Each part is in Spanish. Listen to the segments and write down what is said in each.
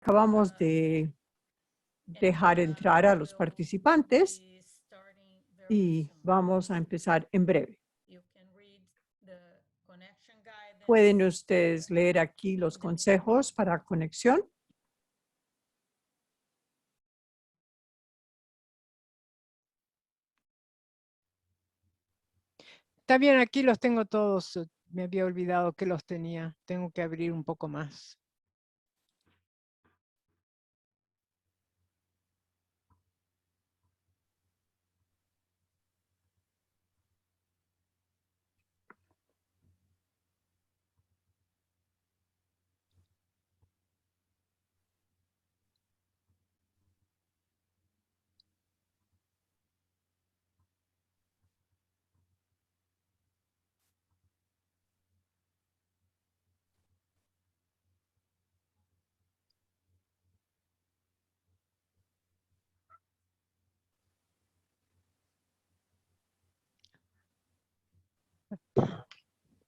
Acabamos de dejar entrar a los participantes y vamos a empezar en breve. ¿Pueden ustedes leer aquí los consejos para conexión? Está bien, aquí los tengo todos. Me había olvidado que los tenía. Tengo que abrir un poco más.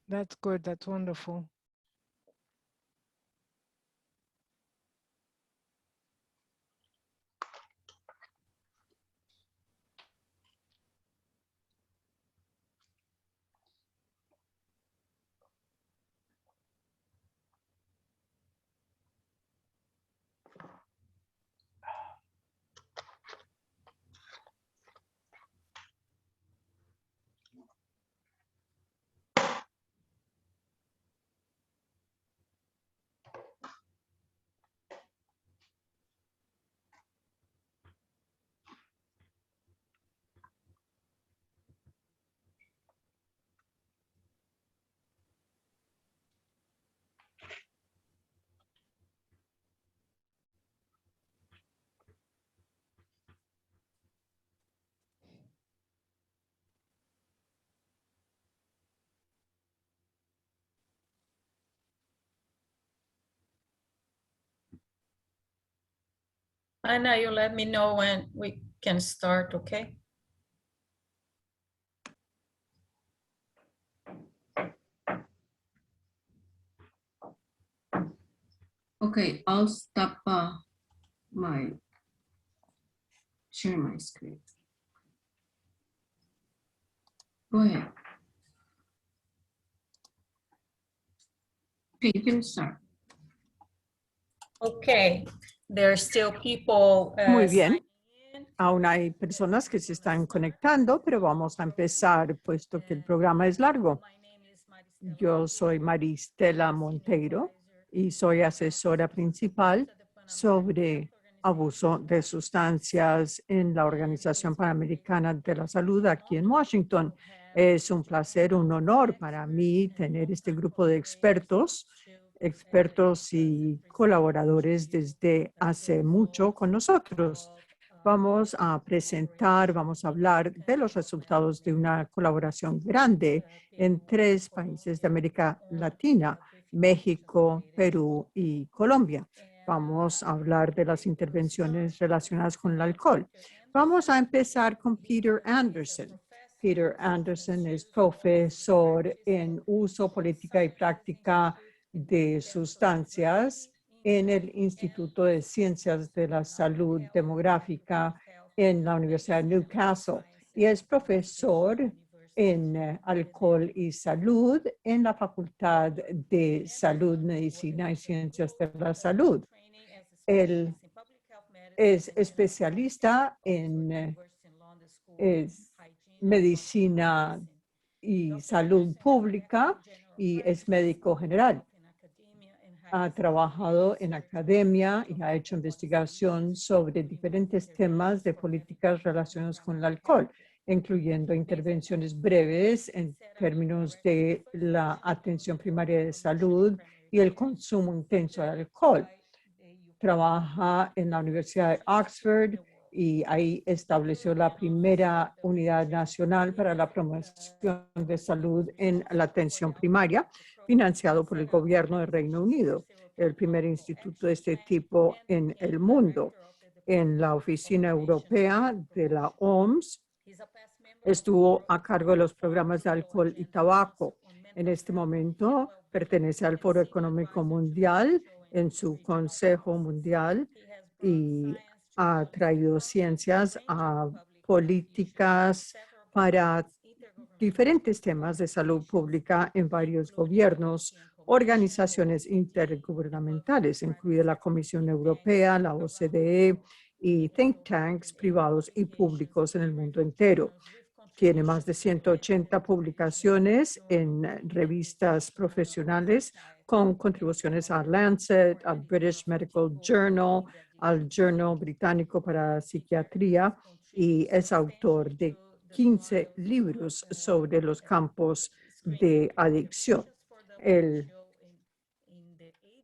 That's good. That's wonderful. Ana, you let me know when we can start, okay? Okay, I'll stop share my screen. Go ahead. Okay, you can start. Okay, there are still people. Muy bien. Aún hay personas que se están conectando, pero vamos a empezar puesto que el programa es largo. Yo soy Maristela Monteiro y soy asesora principal sobre abuso de sustancias en la Organización Panamericana de la Salud aquí en Washington. Es un placer, un honor para mí tener este grupo de expertos y colaboradores desde hace mucho con nosotros. Vamos a presentar, vamos a hablar de los resultados de una colaboración grande en 3 países de América Latina, México, Perú y Colombia. Vamos a hablar de las intervenciones relacionadas con el alcohol. Vamos a empezar con Peter Anderson. Peter Anderson es profesor en uso, política y práctica de sustancias en el Instituto de Ciencias de la Salud Demográfica en la Universidad de Newcastle y es profesor en alcohol y salud en la Facultad de Salud, Medicina y Ciencias de la Salud. Él es especialista en medicina y salud pública y es médico general. Ha trabajado en academia y ha hecho investigación sobre diferentes temas de políticas relacionadas con el alcohol, incluyendo intervenciones breves en términos de la atención primaria de salud y el consumo intenso de alcohol. Trabaja en la Universidad de Oxford y ahí estableció la primera unidad nacional para la promoción de salud en la atención primaria, financiado por el gobierno del Reino Unido, el primer instituto de este tipo en el mundo. En la Oficina Europea de la OMS, estuvo a cargo de los programas de alcohol y tabaco. En este momento pertenece al Foro Económico Mundial en su Consejo Mundial y ha traído ciencias a políticas para diferentes temas de salud pública en varios gobiernos, organizaciones intergubernamentales, incluida la Comisión Europea, la OCDE y think tanks privados y públicos en el mundo entero. Tiene más de 180 publicaciones en revistas profesionales con contribuciones a Lancet, al British Medical Journal, al Journal Británico para Psiquiatría y es autor de 15 libros sobre los campos de adicción. Él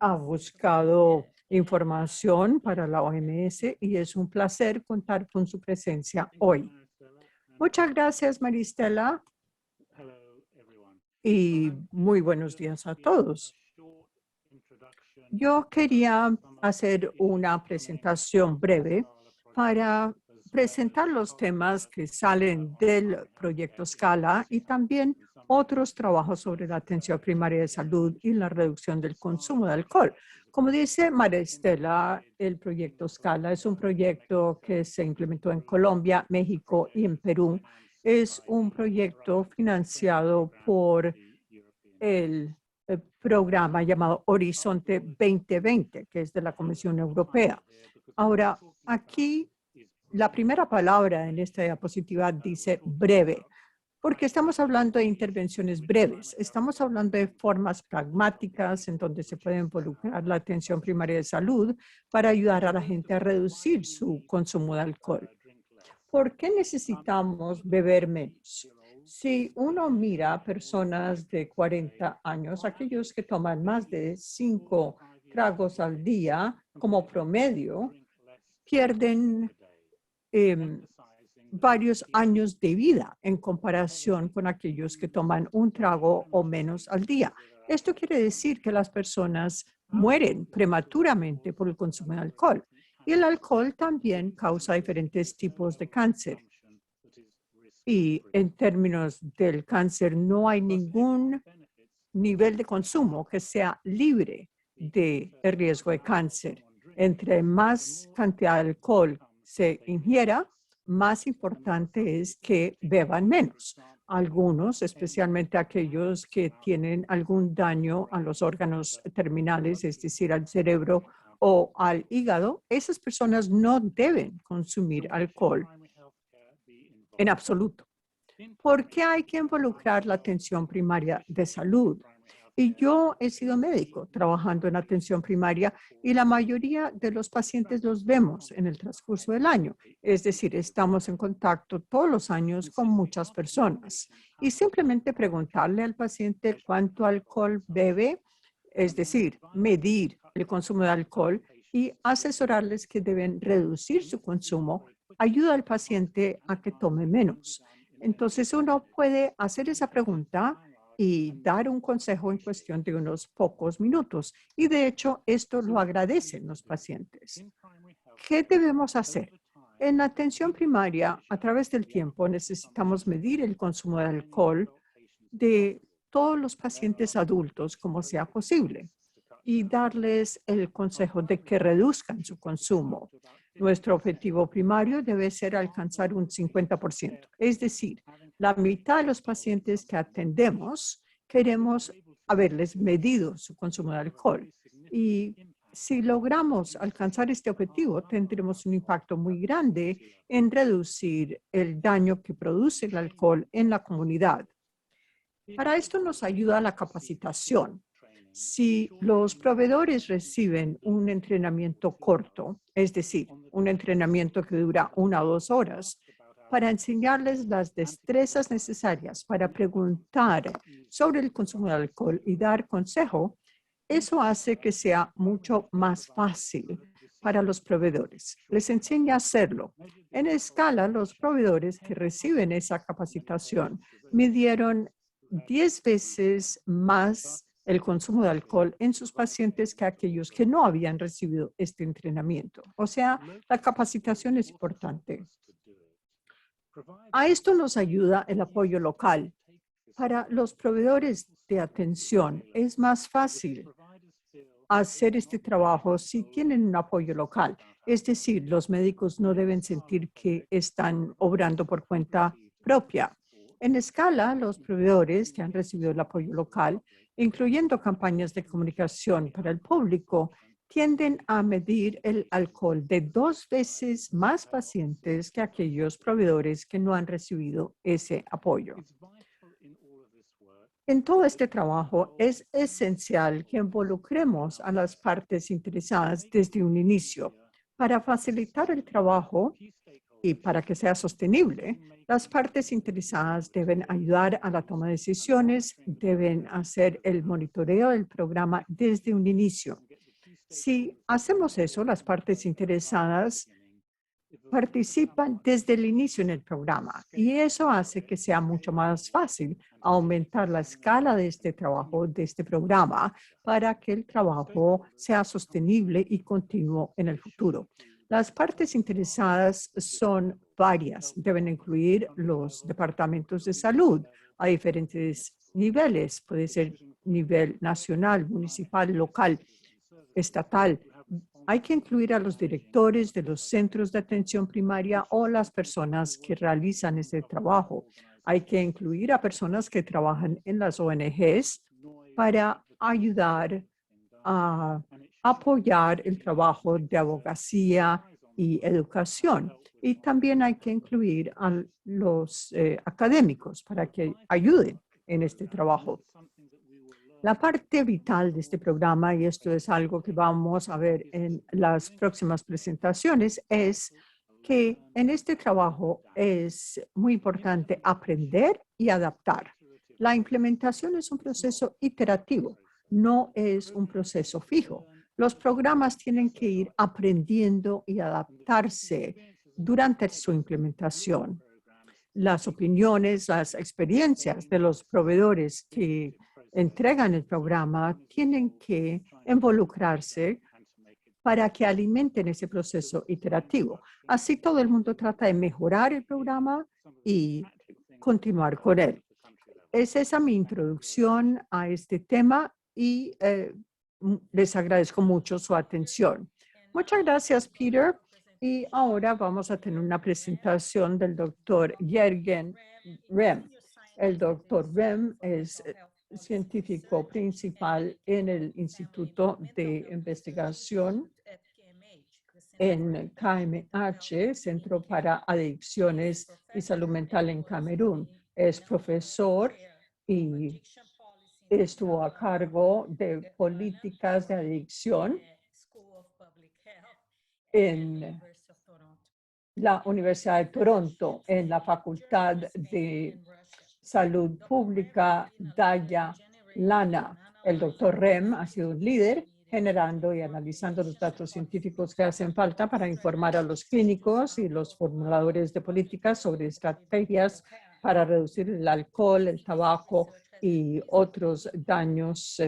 ha buscado información para la OMS y es un placer contar con su presencia hoy. Muchas gracias, Maristela, y muy buenos días a todos. Yo quería hacer una presentación breve para presentar los temas que salen del proyecto Scala y también otros trabajos sobre la atención primaria de salud y la reducción del consumo de alcohol. Como dice Maristela, el proyecto Scala es un proyecto que se implementó en Colombia, México y en Perú. Es un proyecto financiado por el programa llamado Horizonte 2020, que es de la Comisión Europea. Ahora, aquí la primera palabra en esta diapositiva dice breve, porque estamos hablando de intervenciones breves. Estamos hablando de formas pragmáticas en donde se puede involucrar la atención primaria de salud para ayudar a la gente a reducir su consumo de alcohol. ¿Por qué necesitamos beber menos? Si uno mira a personas de 40 años, aquellos que toman más de 5 tragos al día como promedio, pierden varios años de vida en comparación con aquellos que toman un trago o menos al día. Esto quiere decir que las personas mueren prematuramente por el consumo de alcohol. Y el alcohol también causa diferentes tipos de cáncer. Y en términos del cáncer, no hay ningún nivel de consumo que sea libre de riesgo de cáncer. Entre más cantidad de alcohol se ingiera, más importante es que beban menos. Algunos, especialmente aquellos que tienen algún daño a los órganos terminales, es decir, al cerebro o al hígado, esas personas no deben consumir alcohol en absoluto. ¿Por qué hay que involucrar la atención primaria de salud? Y yo he sido médico trabajando en atención primaria y la mayoría de los pacientes los vemos en el transcurso del año. Es decir, estamos en contacto todos los años con muchas personas. Y simplemente preguntarle al paciente cuánto alcohol bebe, es decir, medir el consumo de alcohol y asesorarles que deben reducir su consumo, ayuda al paciente a que tome menos. Entonces uno puede hacer esa pregunta y dar un consejo en cuestión de unos pocos minutos. Y de hecho, esto lo agradecen los pacientes. ¿Qué debemos hacer? En la atención primaria, a través del tiempo, necesitamos medir el consumo de alcohol de todos los pacientes adultos como sea posible y darles el consejo de que reduzcan su consumo. Nuestro objetivo primario debe ser alcanzar un 50%. Es decir, la mitad de los pacientes que atendemos queremos haberles medido su consumo de alcohol. Y si logramos alcanzar este objetivo, tendremos un impacto muy grande en reducir el daño que produce el alcohol en la comunidad. Para esto nos ayuda la capacitación. Si los proveedores reciben un entrenamiento corto, es decir, un entrenamiento que dura 1 o 2 horas, para enseñarles las destrezas necesarias para preguntar sobre el consumo de alcohol y dar consejo, eso hace que sea mucho más fácil para los proveedores. Les enseña a hacerlo. En escala, los proveedores que reciben esa capacitación midieron 10 veces más el consumo de alcohol en sus pacientes que aquellos que no habían recibido este entrenamiento. O sea, la capacitación es importante. A esto nos ayuda el apoyo local. Para los proveedores de atención es más fácil hacer este trabajo si tienen un apoyo local. Es decir, los médicos no deben sentir que están obrando por cuenta propia. En escala, los proveedores que han recibido el apoyo local, incluyendo campañas de comunicación para el público, tienden a medir el alcohol de 2 veces más pacientes que aquellos proveedores que no han recibido ese apoyo. En todo este trabajo es esencial que involucremos a las partes interesadas desde un inicio. Para facilitar el trabajo y para que sea sostenible, las partes interesadas deben ayudar a la toma de decisiones, deben hacer el monitoreo del programa desde un inicio. Si hacemos eso, las partes interesadas participan desde el inicio en el programa y eso hace que sea mucho más fácil aumentar la escala de este trabajo, de este programa, para que el trabajo sea sostenible y continuo en el futuro. Las partes interesadas son varias. Deben incluir los departamentos de salud a diferentes niveles. Puede ser nivel nacional, municipal, local, estatal. Hay que incluir a los directores de los centros de atención primaria o las personas que realizan ese trabajo. Hay que incluir a personas que trabajan en las ONGs para ayudar a apoyar el trabajo de abogacía y educación. Y también hay que incluir a los académicos para que ayuden en este trabajo. La parte vital de este programa, y esto es algo que vamos a ver en las próximas presentaciones, es que en este trabajo es muy importante aprender y adaptar. La implementación es un proceso iterativo, no es un proceso fijo. Los programas tienen que ir aprendiendo y adaptarse durante su implementación. Las opiniones, las experiencias de los proveedores que entregan el programa tienen que involucrarse para que alimenten ese proceso iterativo. Así todo el mundo trata de mejorar el programa y continuar con él. Es esa mi introducción a este tema y les agradezco mucho su atención. Muchas gracias, Peter. Y ahora vamos a tener una presentación del doctor Jürgen Rehm. El doctor Rehm es científico principal en el Instituto de Investigación en KMH, Centro para Adicciones y Salud Mental en Camerún. Es profesor y estuvo a cargo de políticas de adicción en la Universidad de Toronto, en la Facultad de Salud Pública Daya Lana. El doctor Rehm ha sido un líder generando y analizando los datos científicos que hacen falta para informar a los clínicos y los formuladores de políticas sobre estrategias para reducir el alcohol, el tabaco y otros daños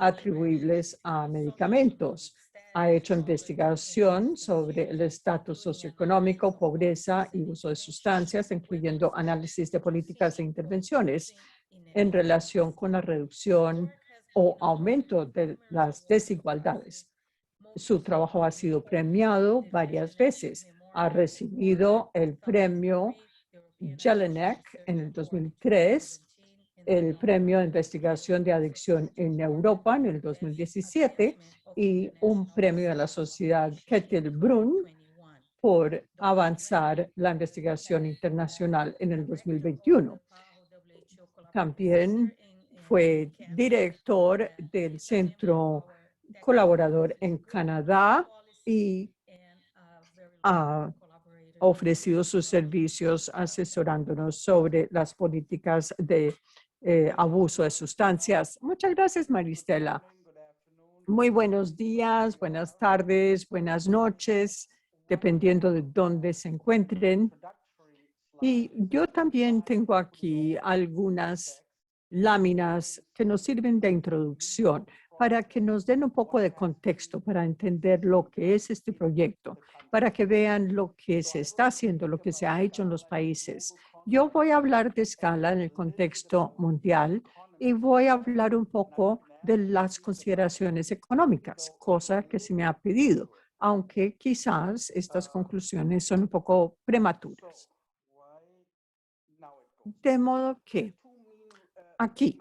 atribuibles a medicamentos. Ha hecho investigación sobre el estatus socioeconómico, pobreza y uso de sustancias, incluyendo análisis de políticas e intervenciones en relación con la reducción o aumento de las desigualdades. Su trabajo ha sido premiado varias veces. Ha recibido el premio Jelinek en el 2003, el premio de investigación de adicción en Europa en el 2017 y un premio de la Sociedad Kettle-Brunn por avanzar la investigación internacional en el 2021. También fue director del Centro Colaborador en Canadá y ha ofrecido sus servicios asesorándonos sobre las políticas de abuso de sustancias. Muchas gracias, Maristela. Muy buenos días, buenas tardes, buenas noches, dependiendo de dónde se encuentren. Y yo también tengo aquí algunas láminas que nos sirven de introducción para que nos den un poco de contexto para entender lo que es este proyecto, para que vean lo que se está haciendo, lo que se ha hecho en los países. Yo voy a hablar de escala en el contexto mundial y voy a hablar un poco de las consideraciones económicas, cosa que se me ha pedido, aunque quizás estas conclusiones son un poco prematuras. De modo que aquí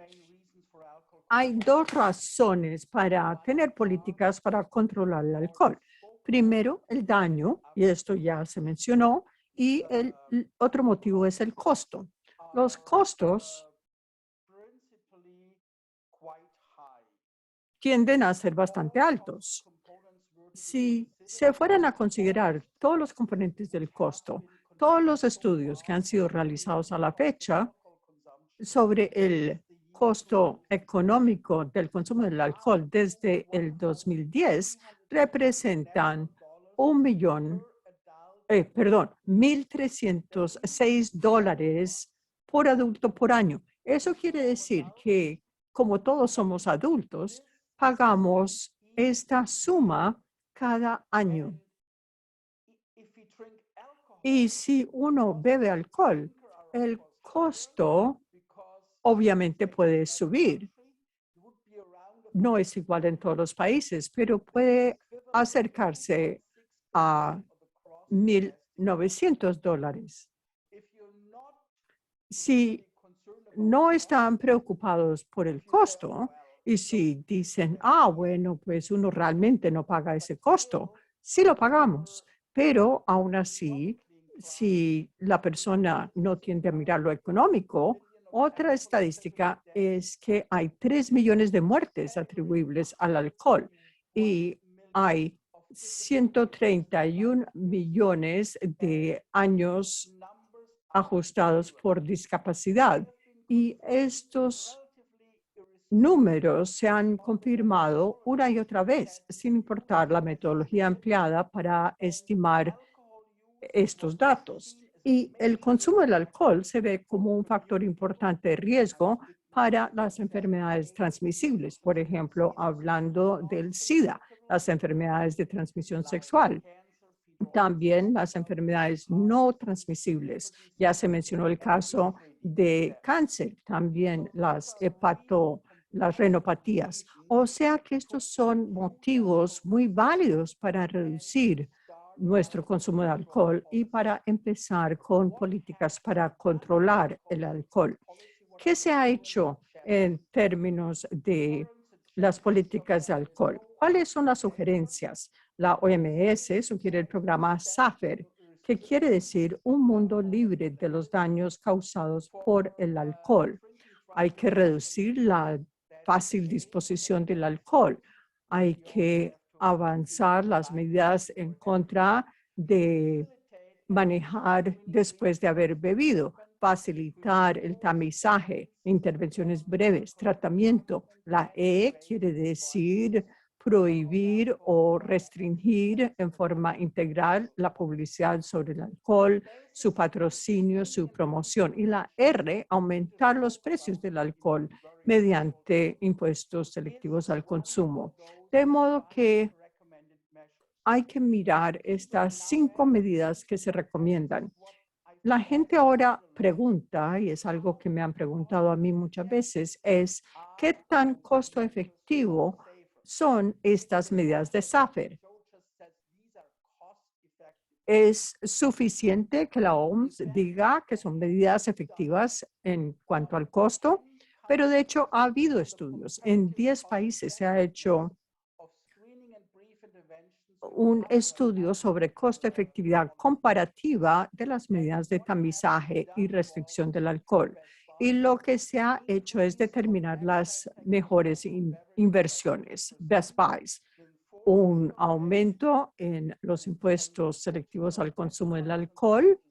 hay dos razones para tener políticas para controlar el alcohol. Primero, el daño, y esto ya se mencionó, y el otro motivo es el costo. Los costos tienden a ser bastante altos. Si se fueran a considerar todos los componentes del costo, todos los estudios que han sido realizados a la fecha sobre el costo económico del consumo del alcohol desde el 2010 representan $1.306 por adulto por año. Eso quiere decir que, como todos somos adultos, pagamos esta suma cada año. Y si uno bebe alcohol, el costo obviamente puede subir. No es igual en todos los países, pero puede acercarse a $1.900. Si no están preocupados por el costo y si dicen, bueno, pues uno realmente no paga ese costo, sí lo pagamos, pero aún así, si la persona no tiende a mirar lo económico, otra estadística es que hay 3 millones de muertes atribuibles al alcohol y hay 131 millones de años ajustados por discapacidad. Y estos números se han confirmado una y otra vez, sin importar la metodología empleada para estimar estos datos. Y el consumo del alcohol se ve como un factor importante de riesgo para las enfermedades transmisibles, por ejemplo, hablando del SIDA, las enfermedades de transmisión sexual. También las enfermedades no transmisibles. Ya se mencionó el caso de cáncer, también las renopatías. O sea que estos son motivos muy válidos para reducir nuestro consumo de alcohol y para empezar con políticas para controlar el alcohol. ¿Qué se ha hecho en términos de las políticas de alcohol? ¿Cuáles son las sugerencias? La OMS sugiere el programa SAFER, que quiere decir un mundo libre de los daños causados por el alcohol. Hay que reducir la fácil disposición del alcohol. Hay que avanzar las medidas en contra de manejar después de haber bebido, facilitar el tamizaje, intervenciones breves, tratamiento. La E quiere decir prohibir o restringir en forma integral la publicidad sobre el alcohol, su patrocinio, su promoción. Y la R, aumentar los precios del alcohol mediante impuestos selectivos al consumo. De modo que hay que mirar estas 5 medidas que se recomiendan. La gente ahora pregunta, y es algo que me han preguntado a mí muchas veces, es ¿qué tan costo efectivo son estas medidas de SAFER? ¿Es suficiente que la OMS diga que son medidas efectivas en cuanto al costo? Pero de hecho ha habido estudios. En 10 países se ha hecho un estudio sobre costo-efectividad comparativa de las medidas de tamizaje y restricción del alcohol. Y lo que se ha hecho es determinar las mejores inversiones, best buys, un aumento en los impuestos selectivos al consumo del alcohol,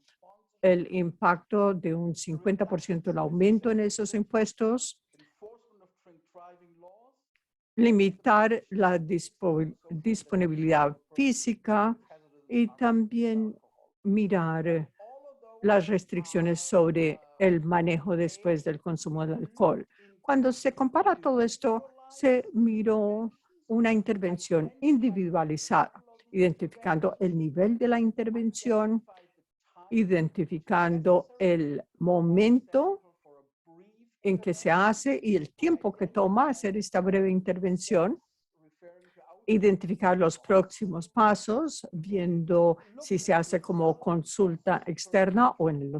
el impacto de un 50% del aumento en esos impuestos, limitar la disponibilidad física y también mirar las restricciones sobre el manejo después del consumo del alcohol. Cuando se compara todo esto, se miró una intervención individualizada, identificando el nivel de la intervención, identificando el momento en que se hace y el tiempo que toma hacer esta breve intervención, identificar los próximos pasos, viendo si se hace como consulta externa o en el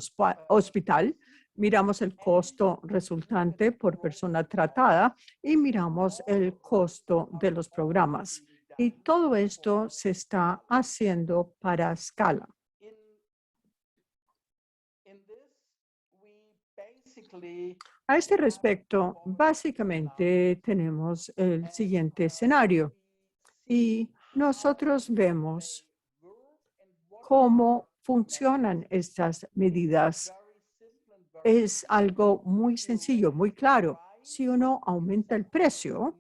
hospital. Miramos el costo resultante por persona tratada y miramos el costo de los programas. Y todo esto se está haciendo para escala. A este respecto, básicamente tenemos el siguiente escenario y nosotros vemos cómo funcionan estas medidas. Es algo muy sencillo, muy claro. Si uno aumenta el precio,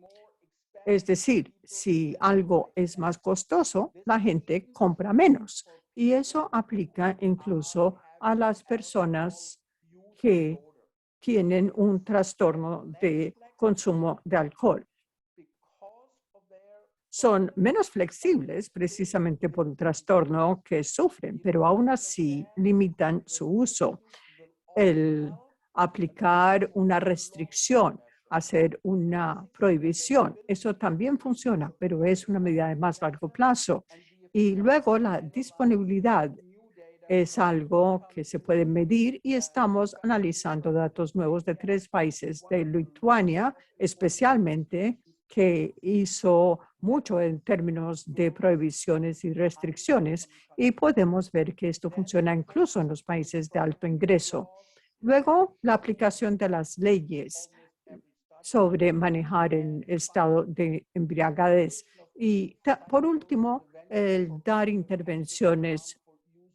es decir, si algo es más costoso, la gente compra menos. Y eso aplica incluso a las personas que tienen un trastorno de consumo de alcohol. Son menos flexibles precisamente por un trastorno que sufren, pero aún así limitan su uso. El aplicar una restricción, hacer una prohibición, eso también funciona, pero es una medida de más largo plazo. Y luego la disponibilidad es algo que se puede medir y estamos analizando datos nuevos de 3 países, de Lituania especialmente, que hizo mucho en términos de prohibiciones y restricciones, y podemos ver que esto funciona incluso en los países de alto ingreso. Luego, la aplicación de las leyes sobre manejar el estado de embriaguez. Y por último, el dar intervenciones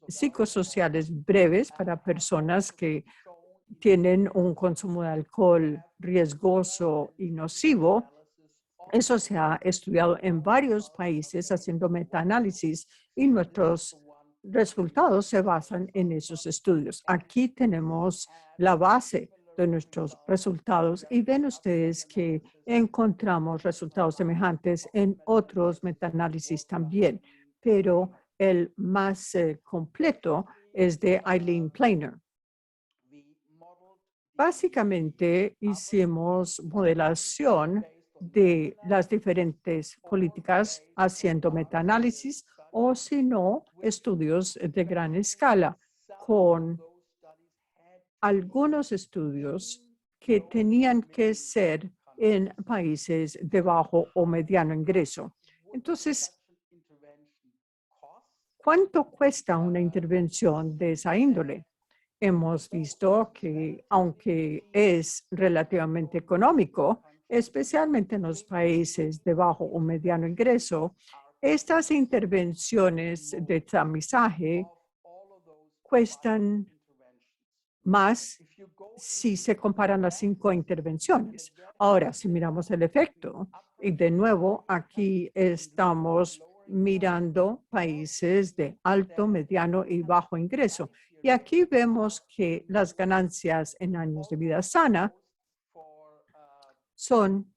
psicosociales breves para personas que tienen un consumo de alcohol riesgoso y nocivo. Eso se ha estudiado en varios países haciendo metaanálisis y nuestros resultados se basan en esos estudios. Aquí tenemos la base de nuestros resultados y ven ustedes que encontramos resultados semejantes en otros metaanálisis también, pero el más completo es de Eileen Planer. Básicamente hicimos modelación de las diferentes políticas haciendo metaanálisis o si no, estudios de gran escala con algunos estudios que tenían que ser en países de bajo o mediano ingreso. Entonces, ¿cuánto cuesta una intervención de esa índole? Hemos visto que, aunque es relativamente económico, especialmente en los países de bajo o mediano ingreso, estas intervenciones de tamizaje cuestan más si se comparan las 5 intervenciones. Ahora, si miramos el efecto, y de nuevo aquí estamos mirando países de alto, mediano y bajo ingreso. Y aquí vemos que las ganancias en años de vida sana son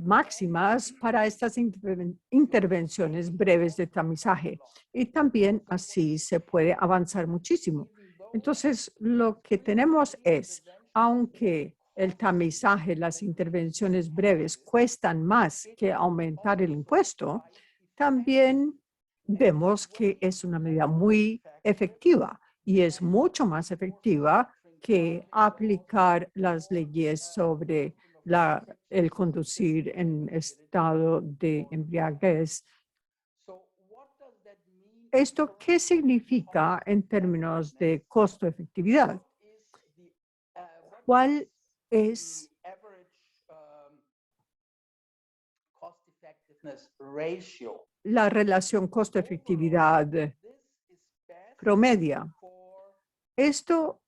máximas para estas intervenciones breves de tamizaje. Y también así se puede avanzar muchísimo. Entonces, lo que tenemos es, aunque el tamizaje, las intervenciones breves cuestan más que aumentar el impuesto, también vemos que es una medida muy efectiva y es mucho más efectiva que aplicar las leyes sobre el conducir en estado de embriaguez. ¿Esto qué significa en términos de costo-efectividad? ¿Cuál es la relación costo-efectividad promedia? Esto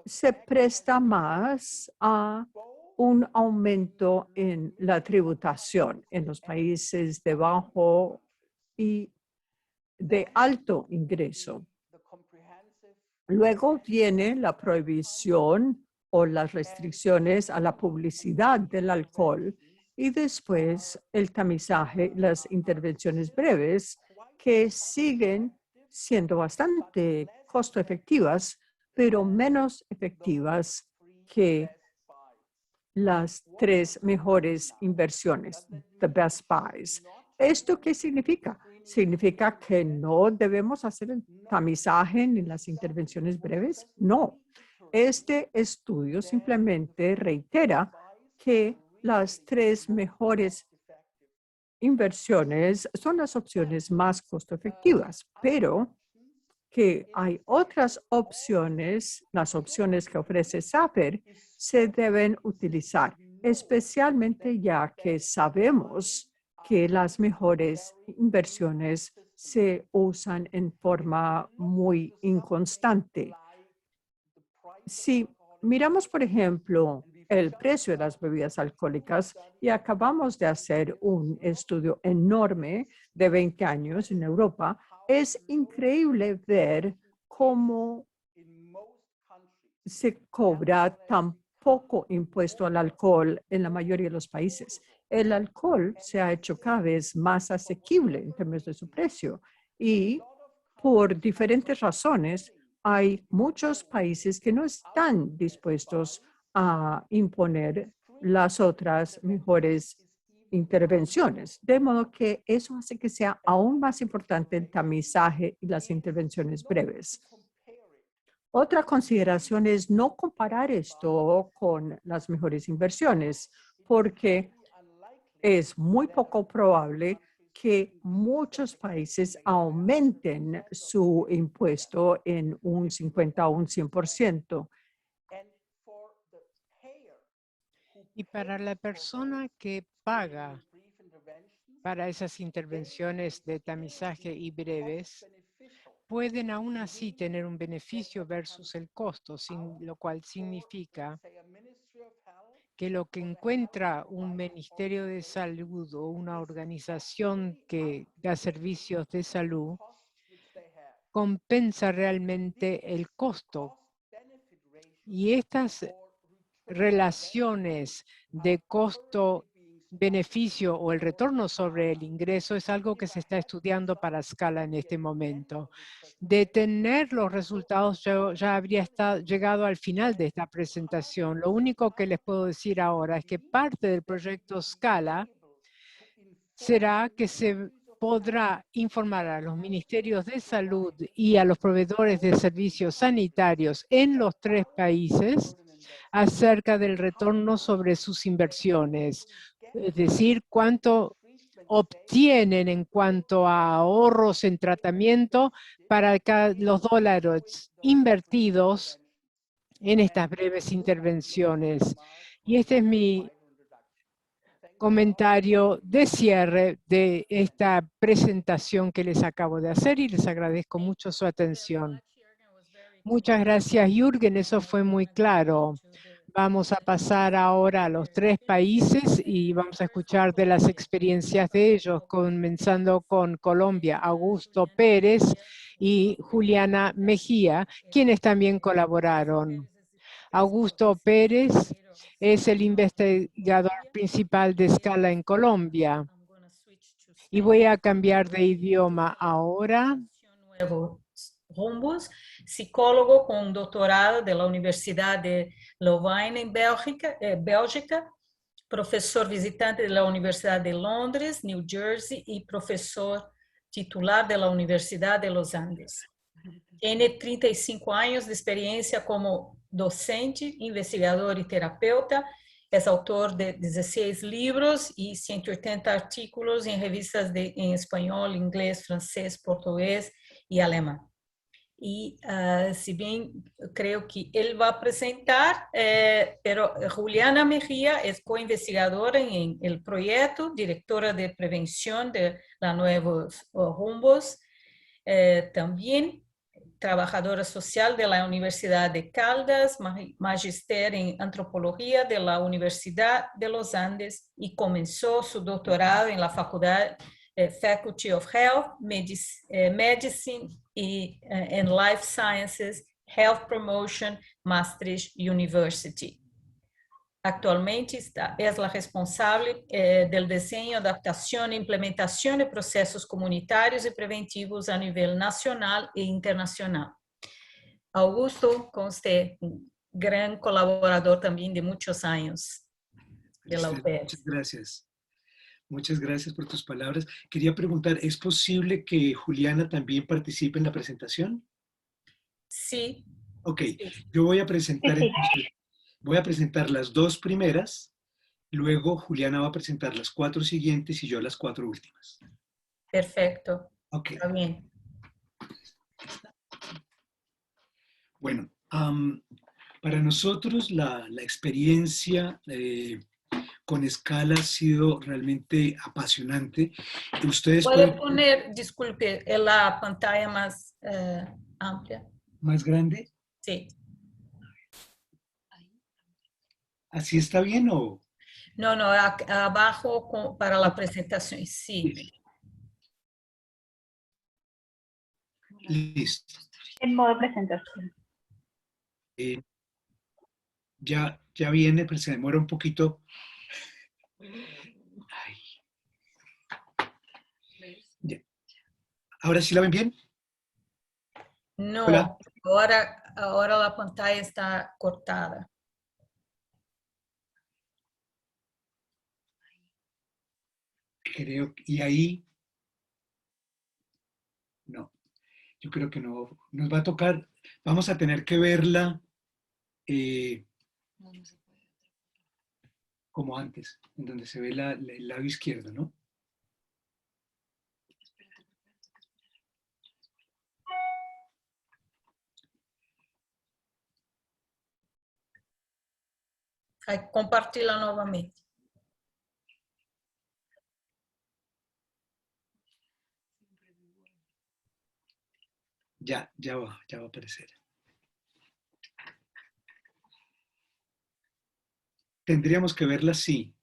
se presta más a un aumento en la tributación en los países de bajo y de alto ingreso. Luego viene la prohibición o las restricciones a la publicidad del alcohol y después el tamizaje, las intervenciones breves que siguen siendo bastante costo efectivas pero menos efectivas que las 3 mejores inversiones, the best buys. ¿Esto qué significa? ¿Significa que no debemos hacer el tamizaje en las intervenciones breves? No. Este estudio simplemente reitera que las 3 mejores inversiones son las opciones más costo efectivas, pero que hay otras opciones, las opciones que ofrece SAPER, se deben utilizar, especialmente ya que sabemos que las mejores inversiones se usan en forma muy inconstante. Si miramos, por ejemplo, el precio de las bebidas alcohólicas, y acabamos de hacer un estudio enorme de 20 años en Europa, es increíble ver cómo se cobra tan poco impuesto al alcohol en la mayoría de los países. El alcohol se ha hecho cada vez más asequible en términos de su precio y por diferentes razones hay muchos países que no están dispuestos a imponer las otras mejores intervenciones. De modo que eso hace que sea aún más importante el tamizaje y las intervenciones breves. Otra consideración es no comparar esto con las mejores inversiones, porque es muy poco probable que muchos países aumenten su impuesto en un 50 o un 100%. Y para la persona que paga para esas intervenciones de tamizaje y breves, pueden aún así tener un beneficio versus el costo, lo cual significa que lo que encuentra un Ministerio de Salud o una organización que da servicios de salud compensa realmente el costo. Y estas relaciones de costo-beneficio o el retorno sobre el ingreso es algo que se está estudiando para Scala en este momento. De tener los resultados, yo ya habría llegado al final de esta presentación. Lo único que les puedo decir ahora es que parte del proyecto Scala será que se podrá informar a los ministerios de salud y a los proveedores de servicios sanitarios en los 3 países acerca del retorno sobre sus inversiones, es decir, cuánto obtienen en cuanto a ahorros en tratamiento para los dólares invertidos en estas breves intervenciones. Y este es mi comentario de cierre de esta presentación que les acabo de hacer y les agradezco mucho su atención. Muchas gracias, Jürgen, eso fue muy claro. Vamos a pasar ahora a los 3 países y vamos a escuchar de las experiencias de ellos, comenzando con Colombia, Augusto Pérez y Juliana Mejía, quienes también colaboraron. Augusto Pérez es el investigador principal de Scala en Colombia. Y voy a cambiar de idioma ahora. Rumbos, psicólogo con doctorado de la Universidad de Louvain en Bélgica, profesor visitante de la Universidad de Londres, New Jersey y profesor titular de la Universidad de los Andes. Tiene 35 años de experiencia como docente, investigador y terapeuta. Es autor de 16 libros y 180 artículos en revistas en español, inglés, francés, portugués y alemán. Y si bien creo que él va a presentar, pero Juliana Mejía es co-investigadora en el proyecto, directora de prevención de la Nuevos Rumbos, también trabajadora social de la Universidad de Caldas, magister en antropología de la Universidad de los Andes y comenzó su doctorado en la Faculty of Health, Medicine and Life Sciences, Health Promotion, Maastricht University. Actualmente es la responsable del diseño, adaptación e implementación de procesos comunitarios y preventivos a nivel nacional e internacional. Augusto, con usted, un gran colaborador también de muchos años de la Maristela, UPS. muchas gracias. Muchas gracias por tus palabras. Quería preguntar, ¿es posible que Juliana también participe en la presentación? Sí, Ok, sí. yo voy a presentar Sí. entonces, voy a presentar las 2 primeras, luego Juliana va a presentar las 4 siguientes y yo las 4 últimas. Perfecto. Ok, Está bien. bueno, para nosotros la experiencia con Scala ha sido realmente apasionante. Ustedes Puede pueden poner, disculpe, en la pantalla más amplia. más grande. Sí. ¿Así está bien o? No, no, abajo para la presentación. Sí. Listo. En modo presentación. Ya viene, pero se demora un poquito. Ay. Ya. ¿Ahora sí la ven bien? Hola. No, ahora la pantalla está cortada. Creo, y ahí, no, yo creo que no, nos va a tocar, vamos a tener que verla como antes, en donde se ve el lado izquierdo, ¿no? Hay que compartirla nuevamente. Ya va a aparecer. Tendríamos que verla así.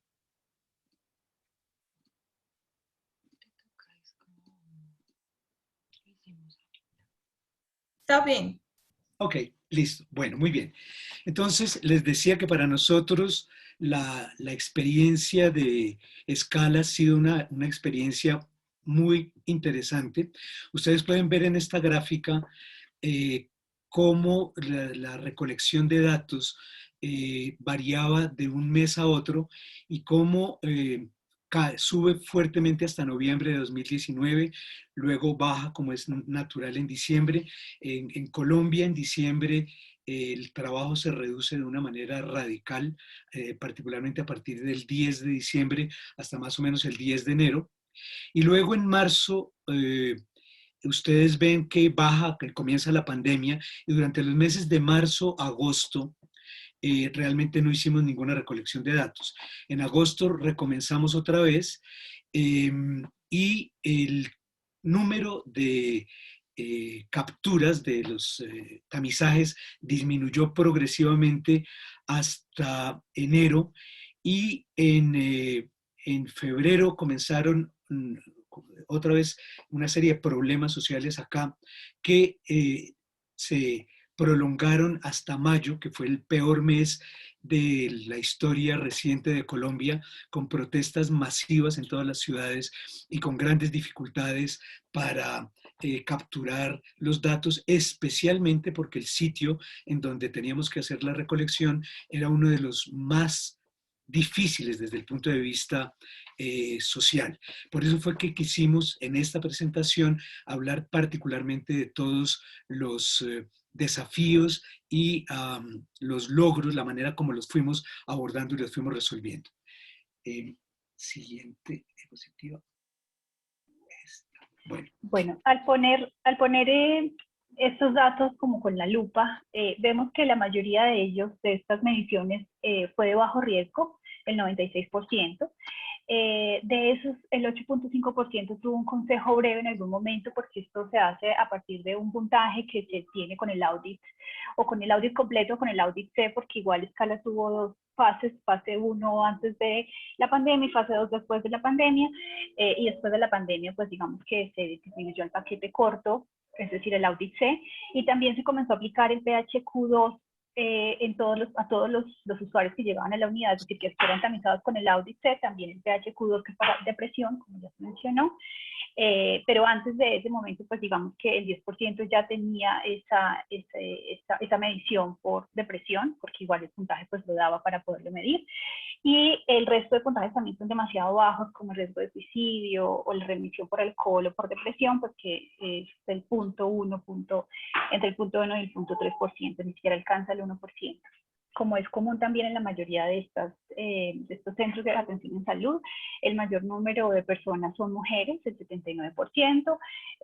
Está bien. Ok, listo. Bueno, muy bien. Entonces, les decía que para nosotros la experiencia de Scala ha sido una experiencia muy interesante. Ustedes pueden ver en esta gráfica cómo la recolección de datos variaba de un mes a otro y cómo sube fuertemente hasta noviembre de 2019, luego baja como es natural en diciembre. En Colombia, en diciembre, el trabajo se reduce de una manera radical, particularmente a partir del 10 de diciembre hasta más o menos el 10 de enero. Y luego en marzo, ustedes ven que baja, que comienza la pandemia, y durante los meses de marzo a agosto, realmente no hicimos ninguna recolección de datos. En agosto recomenzamos otra vez y el número de capturas de los tamizajes disminuyó progresivamente hasta enero y en febrero comenzaron otra vez una serie de problemas sociales acá que se prolongaron hasta mayo, que fue el peor mes de la historia reciente de Colombia, con protestas masivas en todas las ciudades y con grandes dificultades para capturar los datos, especialmente porque el sitio en donde teníamos que hacer la recolección era uno de los más difíciles desde el punto de vista social. Por eso fue que quisimos en esta presentación hablar particularmente de todos los desafíos y los logros, la manera como los fuimos abordando y los fuimos resolviendo. Siguiente diapositiva. Bueno, al poner estos datos como con la lupa, vemos que la mayoría de ellos, de estas mediciones, fue de bajo riesgo, el 96%. De esos, el 8.5% tuvo un consejo breve en algún momento, porque esto se hace a partir de un puntaje que se tiene con el audit, o con el audit completo, o con el audit C, porque igual Scala tuvo 2 fases, fase 1 antes de la pandemia y fase 2 después de la pandemia, y después de la pandemia, pues digamos que se disminuyó el paquete corto, es decir, el audit C, y también se comenzó a aplicar el PHQ2 a todos los usuarios que llegaban a la unidad, es decir, que fueran tamizados con el audit C, también el PHQ2, que es para depresión, como ya se mencionó, pero antes de ese momento, pues digamos que el 10% ya tenía esa medición por depresión, porque igual el puntaje pues lo daba para poderlo medir, y el resto de puntajes también son demasiado bajos, como el riesgo de suicidio o la remisión por alcohol o por depresión, pues que es el entre el punto 1 y el punto 3%, ni siquiera alcanza el 1%. Como es común también en la mayoría de estos centros de atención en salud, el mayor número de personas son mujeres, el 79%,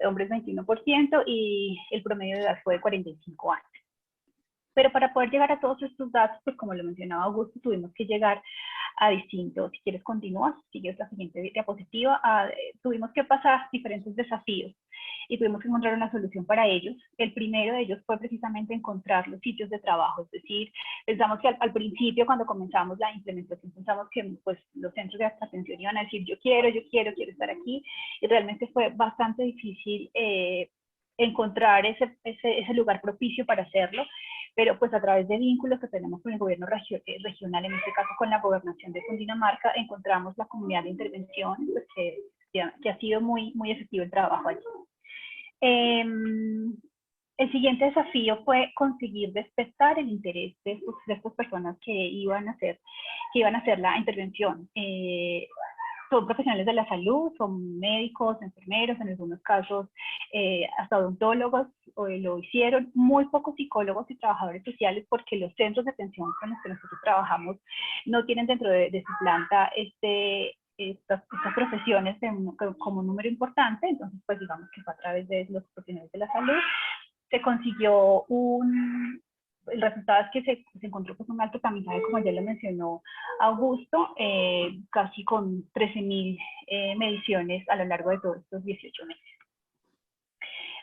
hombres 21%, y el promedio de edad fue de 45 años. Pero para poder llegar a todos estos datos, pues como lo mencionaba Augusto, tuvimos que llegar a distintos, si quieres continúas, sigues la siguiente diapositiva, tuvimos que pasar diferentes desafíos y tuvimos que encontrar una solución para ellos. El primero de ellos fue precisamente encontrar los sitios de trabajo, es decir, pensamos que al principio cuando comenzamos la implementación, pensamos que pues, los centros de atención iban a decir yo quiero estar aquí, y realmente fue bastante difícil encontrar ese lugar propicio para hacerlo, pero pues a través de vínculos que tenemos con el gobierno regional, en este caso con la gobernación de Cundinamarca, encontramos la comunidad de intervención, pues, que ha sido muy efectivo el trabajo allí. El siguiente desafío fue conseguir despertar el interés de estas personas que iban a hacer la intervención. Son profesionales de la salud, son médicos, enfermeros, en algunos casos hasta odontólogos lo hicieron, muy pocos psicólogos y trabajadores sociales, porque los centros de atención con los que nosotros trabajamos no tienen dentro de su planta estas profesiones como número importante. Entonces pues digamos que fue a través de los profesionales de la salud se consiguió el resultado es que se encontró pues un alto tamizaje, como ya lo mencionó Augusto, casi con 13.000 mediciones a lo largo de todos estos 18 meses.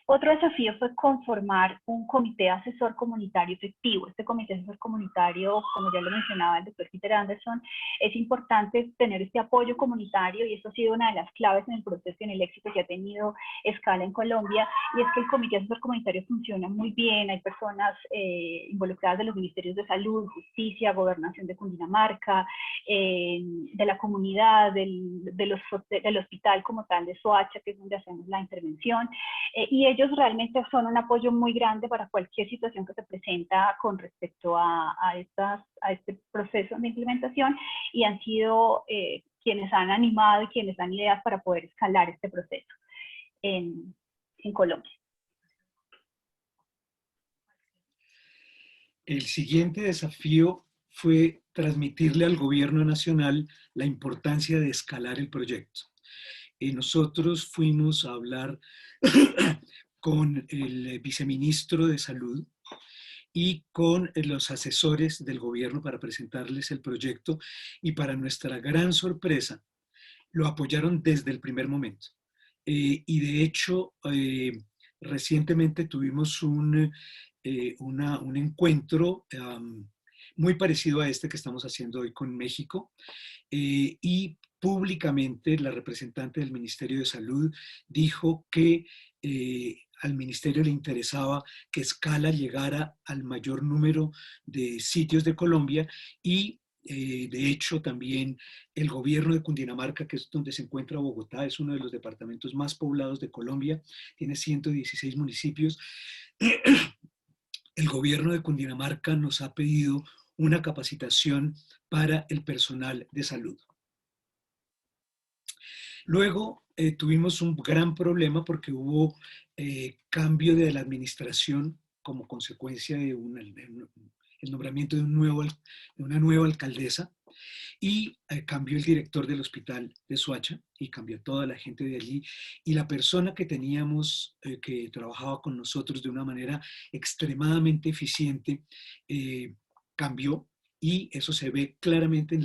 Otro desafío fue conformar un comité asesor comunitario efectivo. Este comité asesor comunitario, como ya lo mencionaba el doctor Peter Anderson, es importante tener este apoyo comunitario, y esto ha sido una de las claves en el proceso y en el éxito que ha tenido Scala en Colombia, y es que el comité asesor comunitario funciona muy bien. Hay personas involucradas de los ministerios de salud, justicia, gobernación de Cundinamarca, de la comunidad, del hospital como tal de Soacha, que es donde hacemos la intervención, y ellos realmente son un apoyo muy grande para cualquier situación que se presenta con respecto a este proceso de implementación, y han sido quienes han animado y quienes dan ideas para poder escalar este proceso en Colombia. El siguiente desafío fue transmitirle al gobierno nacional la importancia de escalar el proyecto. Nosotros fuimos a hablar con el viceministro de Salud y con los asesores del gobierno para presentarles el proyecto, y para nuestra gran sorpresa lo apoyaron desde el primer momento. Y de hecho, recientemente tuvimos un encuentro muy parecido a este que estamos haciendo hoy con México, y públicamente la representante del Ministerio de Salud dijo que al ministerio le interesaba que Scala llegara al mayor número de sitios de Colombia, y de hecho también el gobierno de Cundinamarca, que es donde se encuentra Bogotá, es uno de los departamentos más poblados de Colombia, tiene 116 municipios. El gobierno de Cundinamarca nos ha pedido una capacitación para el personal de salud. Luego tuvimos un gran problema porque hubo cambio de la administración como consecuencia de el nombramiento de una nueva alcaldesa, y cambió el director del hospital de Soacha y cambió toda la gente de allí, y la persona que teníamos que trabajaba con nosotros de una manera extremadamente eficiente cambió, y eso se ve claramente en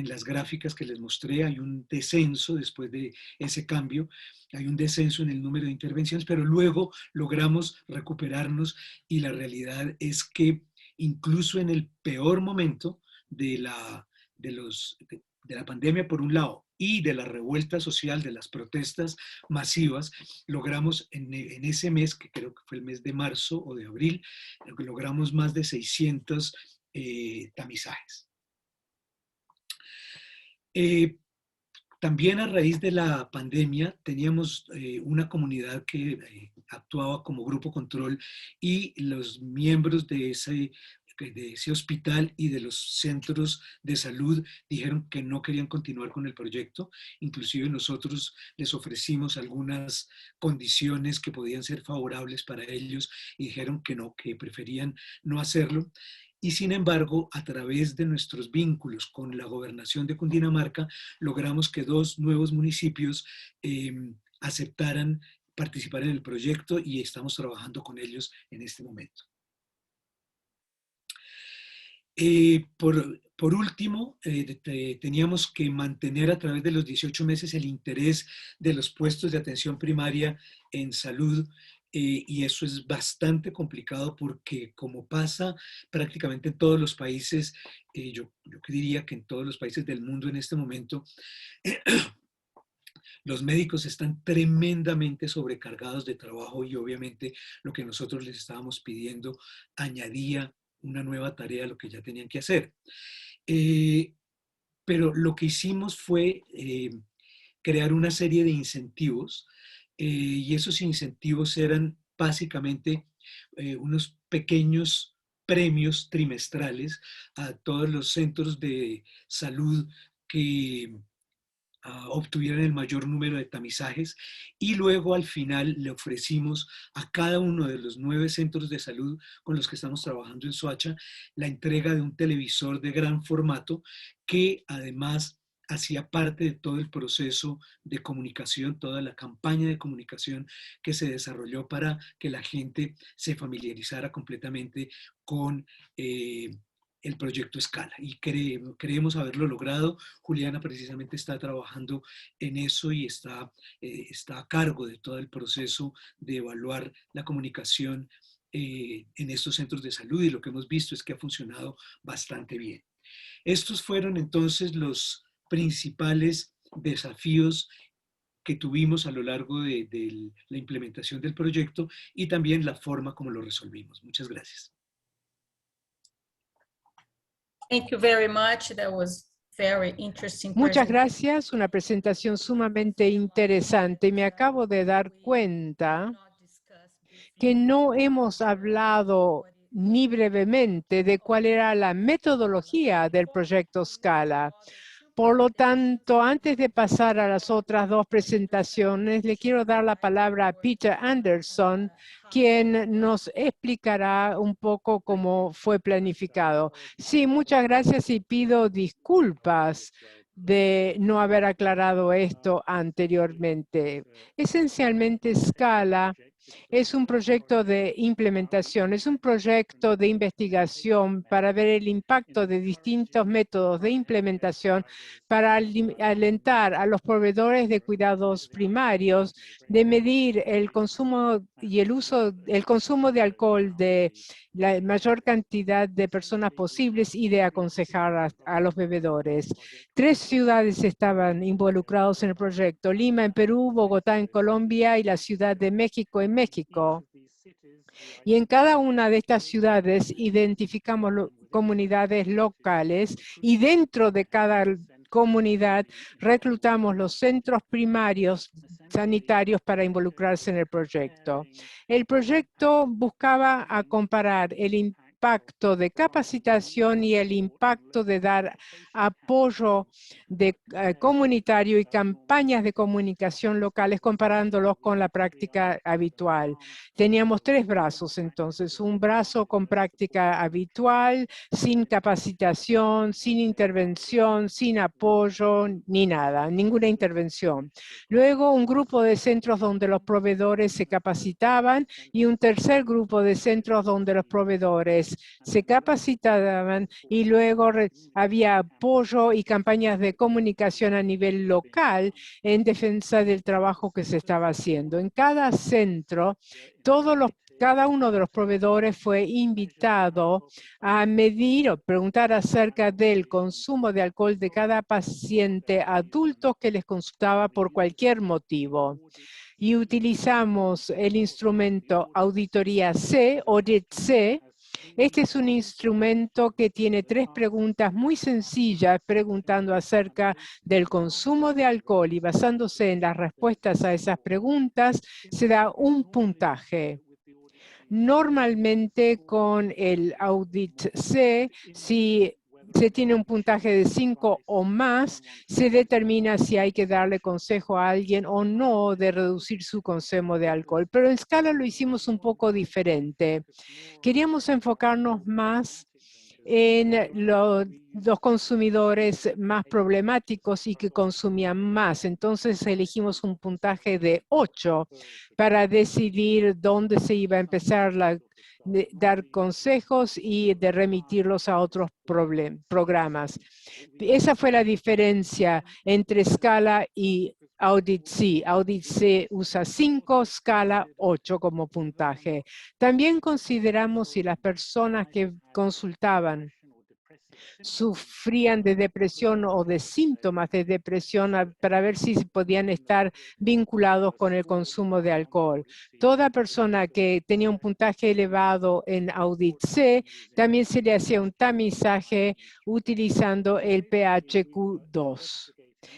las gráficas que les mostré. Hay un descenso después de ese cambio, hay un descenso en el número de intervenciones, pero luego logramos recuperarnos, y la realidad es que incluso en el peor momento de la pandemia por un lado y de la revuelta social, de las protestas masivas, logramos en ese mes, que creo que fue el mes de marzo o de abril, logramos más de 600 tamizajes. También a raíz de la pandemia teníamos una comunidad que actuaba como grupo control y los miembros de ese hospital y de los centros de salud dijeron que no querían continuar con el proyecto. Inclusive nosotros les ofrecimos algunas condiciones que podían ser favorables para ellos y dijeron que no, que preferían no hacerlo. Y sin embargo, a través de nuestros vínculos con la gobernación de Cundinamarca, logramos que 2 nuevos municipios aceptaran participar en el proyecto y estamos trabajando con ellos en este momento. Por último, teníamos que mantener a través de los 18 meses el interés de los puestos de atención primaria en salud, y eso es bastante complicado porque, como pasa prácticamente en todos los países, yo diría que en todos los países del mundo en este momento, los médicos están tremendamente sobrecargados de trabajo y obviamente lo que nosotros les estábamos pidiendo añadía una nueva tarea a lo que ya tenían que hacer. Pero lo que hicimos fue crear una serie de incentivos, y esos incentivos eran básicamente unos pequeños premios trimestrales a todos los centros de salud que obtuvieran el mayor número de tamizajes, y luego al final le ofrecimos a cada uno de los 9 centros de salud con los que estamos trabajando en Soacha la entrega de un televisor de gran formato que además hacía parte de todo el proceso de comunicación, toda la campaña de comunicación que se desarrolló para que la gente se familiarizara completamente con el proyecto Scala, y creemos haberlo logrado. Juliana precisamente está trabajando en eso y está a cargo de todo el proceso de evaluar la comunicación en estos centros de salud, y lo que hemos visto es que ha funcionado bastante bien. Estos fueron entonces los principales desafíos que tuvimos a lo largo de la implementación del proyecto y también la forma como lo resolvimos. Muchas gracias. Thank you very much. That was very interesting. Muchas gracias, una presentación sumamente interesante. Me acabo de dar cuenta que no hemos hablado ni brevemente de cuál era la metodología del proyecto Scala. Por lo tanto, antes de pasar a las otras 2 presentaciones, le quiero dar la palabra a Peter Anderson, quien nos explicará un poco cómo fue planificado. Sí, muchas gracias y pido disculpas de no haber aclarado esto anteriormente. Esencialmente, Scala es un proyecto de implementación, es un proyecto de investigación para ver el impacto de distintos métodos de implementación para alentar a los proveedores de cuidados primarios de medir el consumo y el consumo de alcohol de la mayor cantidad de personas posibles y de aconsejar a los bebedores. 3 ciudades estaban involucrados en el proyecto: Lima en Perú, Bogotá en Colombia y la Ciudad de México en México. Y en cada una de estas ciudades identificamos comunidades locales, y dentro de cada comunidad reclutamos los centros primarios sanitarios para involucrarse en el proyecto. El proyecto buscaba comparar el impacto de capacitación y el impacto de dar apoyo comunitario y campañas de comunicación locales, comparándolos con la práctica habitual. Teníamos 3 brazos entonces: un brazo con práctica habitual, sin capacitación, sin intervención, sin apoyo, ni nada, ninguna intervención. Luego un grupo de centros donde los proveedores se capacitaban, y un tercer grupo de centros donde los proveedores se capacitaban, y luego había apoyo y campañas de comunicación a nivel local en defensa del trabajo que se estaba haciendo. En cada centro, cada uno de los proveedores fue invitado a medir o preguntar acerca del consumo de alcohol de cada paciente adulto que les consultaba por cualquier motivo. Y utilizamos el instrumento Auditoría C, Audit C, Este es un instrumento que tiene 3 preguntas muy sencillas, preguntando acerca del consumo de alcohol, y basándose en las respuestas a esas preguntas, se da un puntaje. Normalmente con el audit C, si se tiene un puntaje de 5 o más, se determina si hay que darle consejo a alguien o no de reducir su consumo de alcohol. Pero en Scala lo hicimos un poco diferente. Queríamos enfocarnos más en los consumidores más problemáticos y que consumían más. Entonces elegimos un puntaje de 8 para decidir dónde se iba a empezar dar consejos y de remitirlos a otros programas. Esa fue la diferencia entre Scala y Audit C. Audit C usa 5, Scala 8 como puntaje. También consideramos si las personas que consultaban sufrían de depresión o de síntomas de depresión para ver si podían estar vinculados con el consumo de alcohol. Toda persona que tenía un puntaje elevado en Audit C, también se le hacía un tamizaje utilizando el PHQ-2.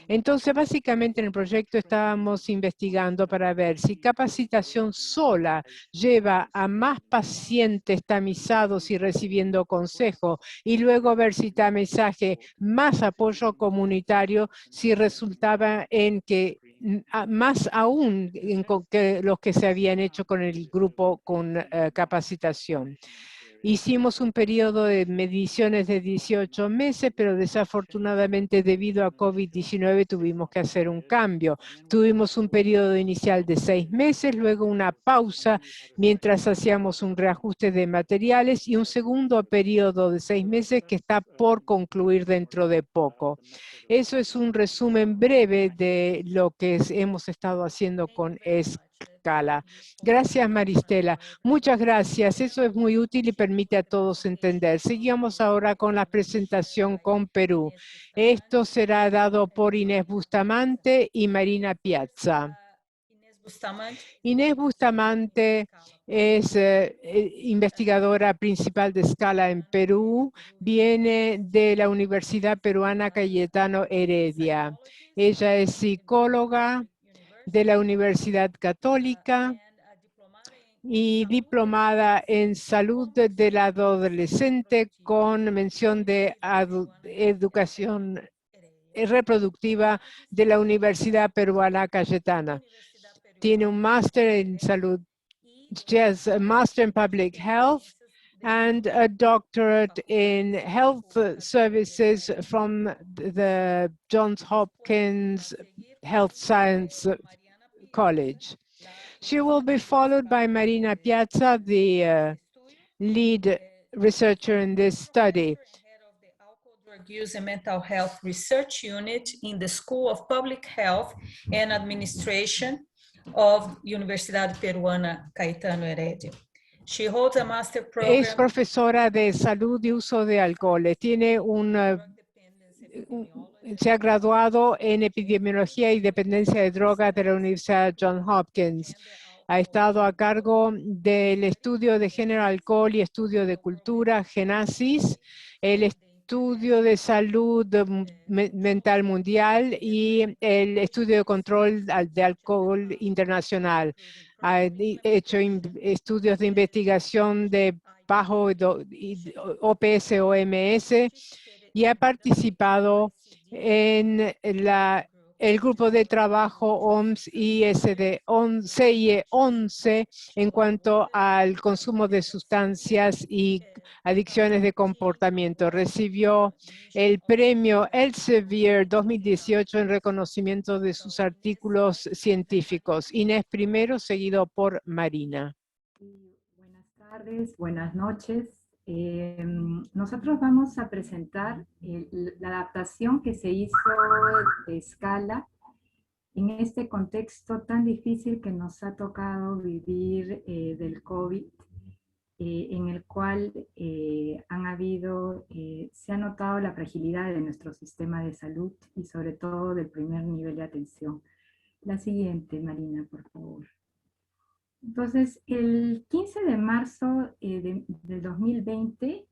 Entonces, básicamente en el proyecto estábamos investigando para ver si capacitación sola lleva a más pacientes tamizados y recibiendo consejo, y luego ver si tamizaje más apoyo comunitario, si resultaba en que más aún que los que se habían hecho con el grupo con capacitación. Hicimos un periodo de mediciones de 18 meses, pero desafortunadamente debido a COVID-19 tuvimos que hacer un cambio. Tuvimos un periodo inicial de 6 meses, luego una pausa mientras hacíamos un reajuste de materiales y un segundo periodo de 6 meses que está por concluir dentro de poco. Eso es un resumen breve de lo que hemos estado haciendo con Scala. Gracias, Maristela. Muchas gracias. Eso es muy útil y permite a todos entender. Seguimos ahora con la presentación con Perú. Esto será dado por Inés Bustamante y Marina Piazza. Inés Bustamante es investigadora principal de Scala en Perú. Viene de la Universidad Peruana Cayetano Heredia. Ella es psicóloga de la Universidad Católica y diplomada en salud del adolescente con mención de educación reproductiva de la Universidad Peruana Cayetana. Tiene un máster en salud, she has a master in public health and a doctorate in health services from the Johns Hopkins Health Science College. She will be followed by Marina Piazza, the lead researcher in this study. Drug Use and Mental Health Research Unit in the School of Public Health and Administration of Universidad Peruana Cayetano Heredia. She holds a master program. Es profesora de salud y uso de alcohol. Tiene se ha graduado en epidemiología y dependencia de drogas de la Universidad Johns Hopkins. Ha estado a cargo del estudio de género, alcohol y estudio de cultura, Genasis, el estudio de salud mental mundial y el estudio de control de alcohol internacional. Ha hecho estudios de investigación de bajo OPS, OMS, y ha participado en el grupo de trabajo OMS ISD CIE 11 en cuanto al consumo de sustancias y adicciones de comportamiento. Recibió el premio Elsevier 2018 en reconocimiento de sus artículos científicos. Inés primero, seguido por Marina. Buenas tardes, buenas noches. Nosotros vamos a presentar la adaptación que se hizo de Scala en este contexto tan difícil que nos ha tocado vivir del COVID, en el cual se ha notado la fragilidad de nuestro sistema de salud y sobre todo del primer nivel de atención. La siguiente, Marina, por favor. Entonces, el 15 de marzo del 2020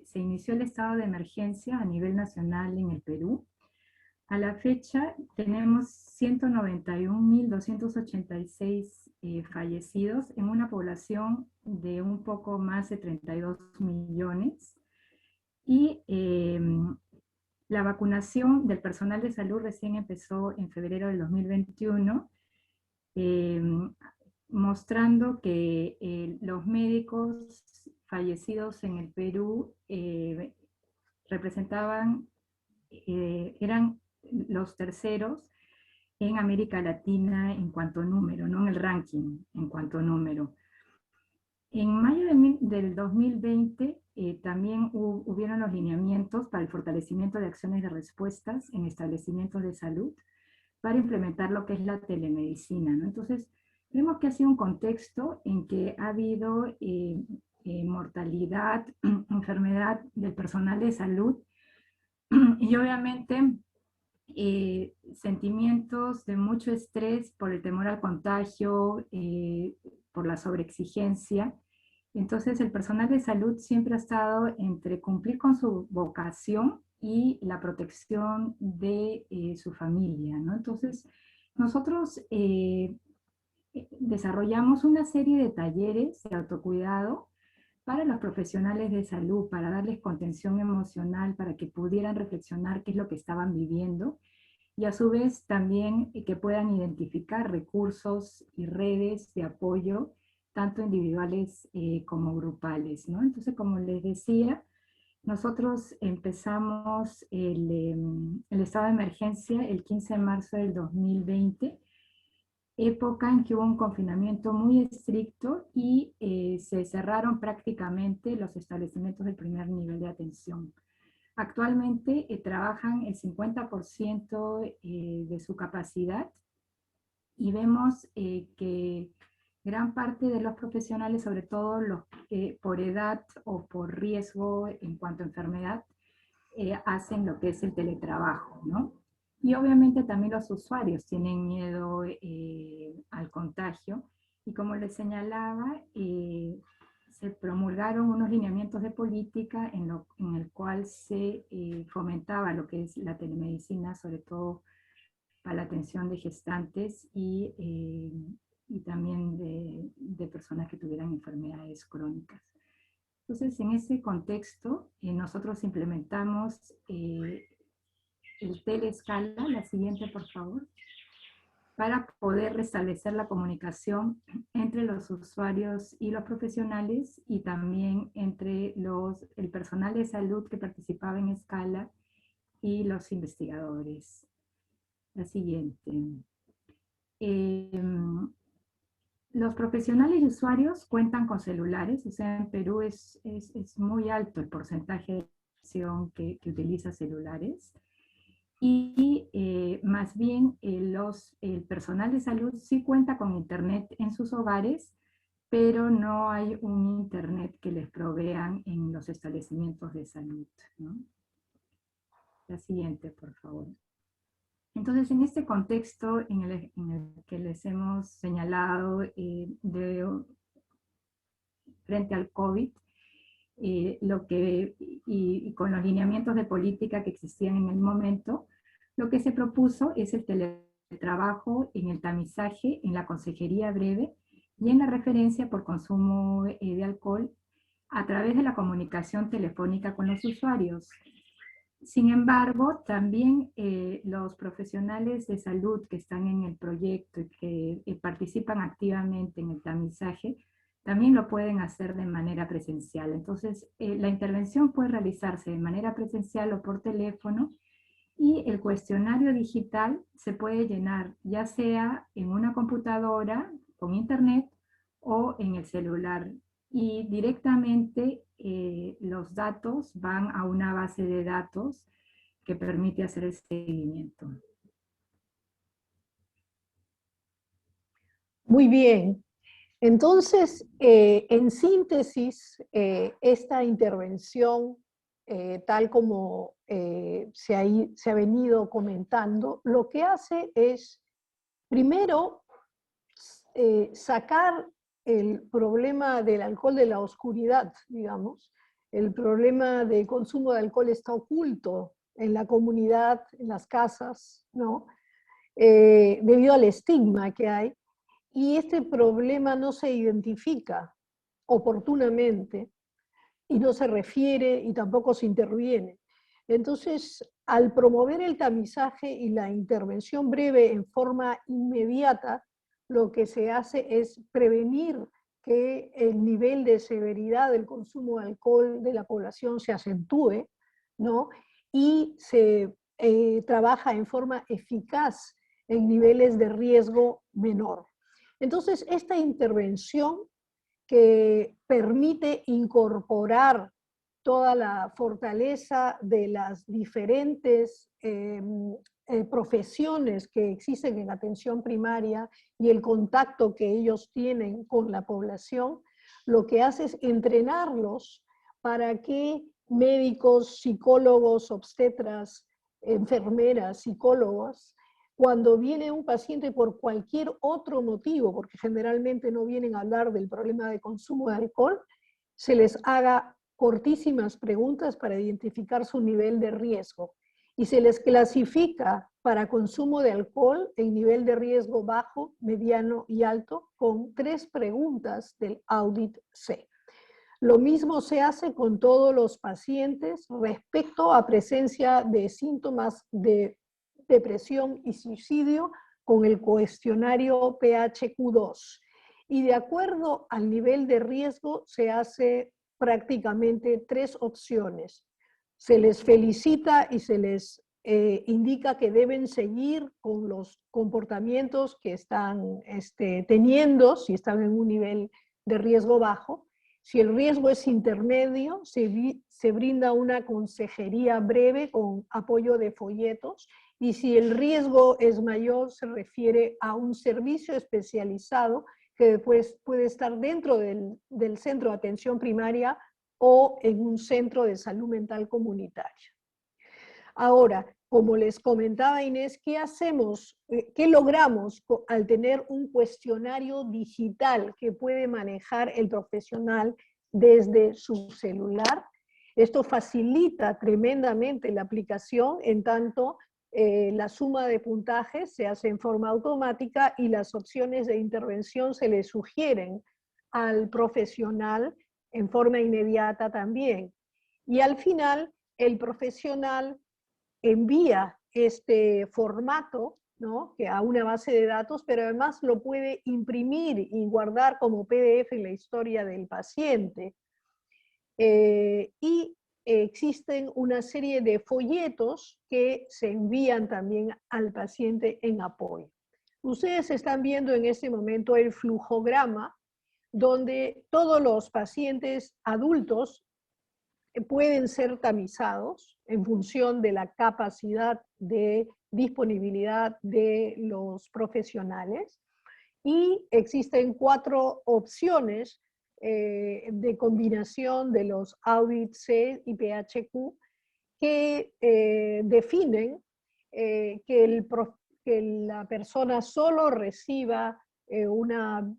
se inició el estado de emergencia a nivel nacional en el Perú. A la fecha tenemos 191.286 fallecidos en una población de un poco más de 32 millones. Y la vacunación del personal de salud recién empezó en febrero del 2021, mostrando que los médicos fallecidos en el Perú eran los terceros en América Latina en cuanto a número, no en el ranking, en cuanto a número. En mayo del 2020 también hubieron los lineamientos para el fortalecimiento de acciones de respuestas en establecimientos de salud para implementar lo que es la telemedicina, ¿no? Entonces, vemos que ha sido un contexto en que ha habido mortalidad, enfermedad del personal de salud y obviamente sentimientos de mucho estrés por el temor al contagio, por la sobreexigencia. Entonces el personal de salud siempre ha estado entre cumplir con su vocación y la protección de su familia, ¿no? Entonces nosotros desarrollamos una serie de talleres de autocuidado para los profesionales de salud, para darles contención emocional, para que pudieran reflexionar qué es lo que estaban viviendo, y a su vez también que puedan identificar recursos y redes de apoyo, tanto individuales como grupales, ¿no? Entonces, como les decía, nosotros empezamos el estado de emergencia el 15 de marzo del 2020, época en que hubo un confinamiento muy estricto y se cerraron prácticamente los establecimientos del primer nivel de atención. Actualmente trabajan el 50% de su capacidad y vemos que gran parte de los profesionales, sobre todo los por edad o por riesgo en cuanto a enfermedad, hacen lo que es el teletrabajo, ¿no? Y obviamente también los usuarios tienen miedo al contagio. Y como les señalaba, se promulgaron unos lineamientos de política en el cual se fomentaba lo que es la telemedicina, sobre todo para la atención de gestantes y también de personas que tuvieran enfermedades crónicas. Entonces, en ese contexto, nosotros implementamos el telescala, la siguiente por favor, para poder restablecer la comunicación entre los usuarios y los profesionales y también entre el personal de salud que participaba en escala y los investigadores. La siguiente. Los profesionales y usuarios cuentan con celulares, o sea, en Perú es muy alto el porcentaje de población que utiliza celulares. Y más bien el personal de salud sí cuenta con internet en sus hogares, pero no hay un internet que les provean en los establecimientos de salud, ¿no? La siguiente, por favor. Entonces, en este contexto en el que les hemos señalado frente al COVID, y con los lineamientos de política que existían en el momento, lo que se propuso es el teletrabajo en el tamizaje, en la consejería breve y en la referencia por consumo de alcohol a través de la comunicación telefónica con los usuarios. Sin embargo, también los profesionales de salud que están en el proyecto y que participan activamente en el tamizaje también lo pueden hacer de manera presencial. Entonces, la intervención puede realizarse de manera presencial o por teléfono, y el cuestionario digital se puede llenar ya sea en una computadora con internet o en el celular. Y directamente los datos van a una base de datos que permite hacer el seguimiento. Muy bien. Entonces, en síntesis, esta intervención, tal como se ha venido comentando, lo que hace es, primero, sacar el problema del alcohol de la oscuridad, digamos. El problema de consumo de alcohol está oculto en la comunidad, en las casas, ¿no? Debido al estigma que hay. Y este problema no se identifica oportunamente y no se refiere y tampoco se interviene. Entonces, al promover el tamizaje y la intervención breve en forma inmediata, lo que se hace es prevenir que el nivel de severidad del consumo de alcohol de la población se acentúe, ¿no? Y se trabaja en forma eficaz en niveles de riesgo menor. Entonces, esta intervención que permite incorporar toda la fortaleza de las diferentes profesiones que existen en atención primaria y el contacto que ellos tienen con la población, lo que hace es entrenarlos para que médicos, psicólogos, obstetras, enfermeras, psicólogos, cuando viene un paciente por cualquier otro motivo, porque generalmente no vienen a hablar del problema de consumo de alcohol, se les haga cortísimas preguntas para identificar su nivel de riesgo y se les clasifica para consumo de alcohol en nivel de riesgo bajo, mediano y alto con 3 preguntas del Audit C. Lo mismo se hace con todos los pacientes respecto a presencia de síntomas de depresión y suicidio con el cuestionario PHQ-2. Y de acuerdo al nivel de riesgo se hace prácticamente 3 opciones. Se les felicita y se les indica que deben seguir con los comportamientos que están teniendo, si están en un nivel de riesgo bajo. Si el riesgo es intermedio, se brinda una consejería breve con apoyo de folletos, y si el riesgo es mayor, se refiere a un servicio especializado que después puede estar dentro del centro de atención primaria o en un centro de salud mental comunitaria. Ahora, como les comentaba Inés, ¿qué hacemos? ¿Qué logramos al tener un cuestionario digital que puede manejar el profesional desde su celular? Esto facilita tremendamente la aplicación, en tanto la suma de puntajes se hace en forma automática y las opciones de intervención se le sugieren al profesional en forma inmediata también. Y al final, el profesional envía este formato, ¿no?, que a una base de datos, pero además lo puede imprimir y guardar como PDF en la historia del paciente. Existen una serie de folletos que se envían también al paciente en apoyo. Ustedes están viendo en este momento el flujograma, donde todos los pacientes adultos pueden ser tamizados en función de la capacidad de disponibilidad de los profesionales, y existen 4 opciones de combinación de los Audit C y PHQ que definen que la persona solo reciba una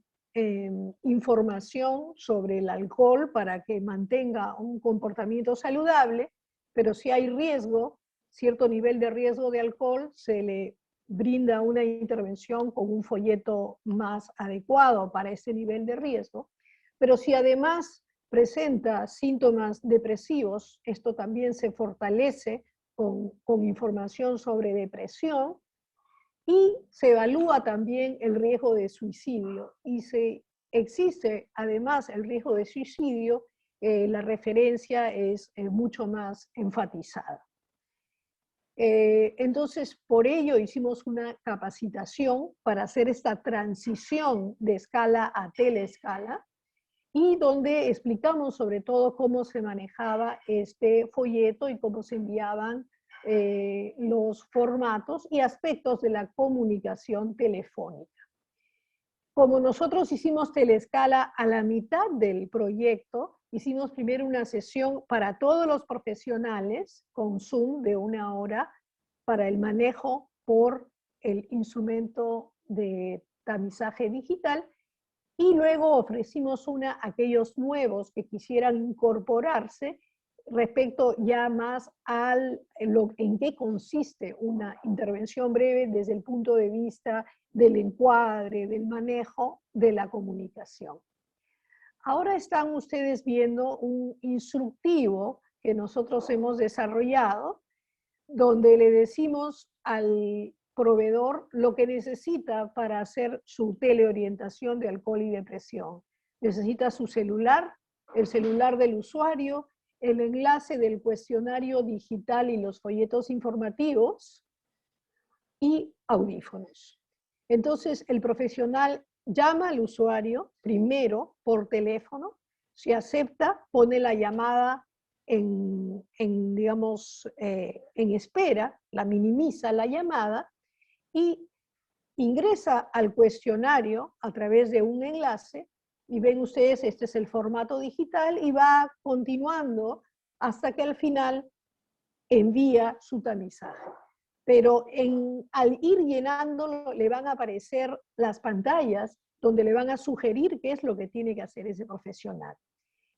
información sobre el alcohol para que mantenga un comportamiento saludable, pero si hay riesgo, cierto nivel de riesgo de alcohol, se le brinda una intervención con un folleto más adecuado para ese nivel de riesgo. Pero si además presenta síntomas depresivos, esto también se fortalece con información sobre depresión, y se evalúa también el riesgo de suicidio. Y si existe además el riesgo de suicidio, la referencia es mucho más enfatizada. Entonces, por ello hicimos una capacitación para hacer esta transición de escala a teleescala, y donde explicamos sobre todo cómo se manejaba este folleto y cómo se enviaban los formatos y aspectos de la comunicación telefónica. Como nosotros hicimos teleescala a la mitad del proyecto, hicimos primero una sesión para todos los profesionales con Zoom de 1 hora para el manejo por el instrumento de tamizaje digital, Y luego ofrecimos una a aquellos nuevos que quisieran incorporarse respecto ya más en qué consiste una intervención breve desde el punto de vista del encuadre, del manejo de la comunicación. Ahora están ustedes viendo un instructivo que nosotros hemos desarrollado, donde le decimos al proveedor lo que necesita para hacer su teleorientación de alcohol y depresión. Necesita su celular, el celular del usuario, el enlace del cuestionario digital y los folletos informativos y audífonos. Entonces, el profesional llama al usuario primero por teléfono, si acepta, pone la llamada en espera, la minimiza la llamada y ingresa al cuestionario a través de un enlace y ven ustedes, este es el formato digital y va continuando hasta que al final envía su tamizaje. Pero al ir llenándolo le van a aparecer las pantallas donde le van a sugerir qué es lo que tiene que hacer ese profesional.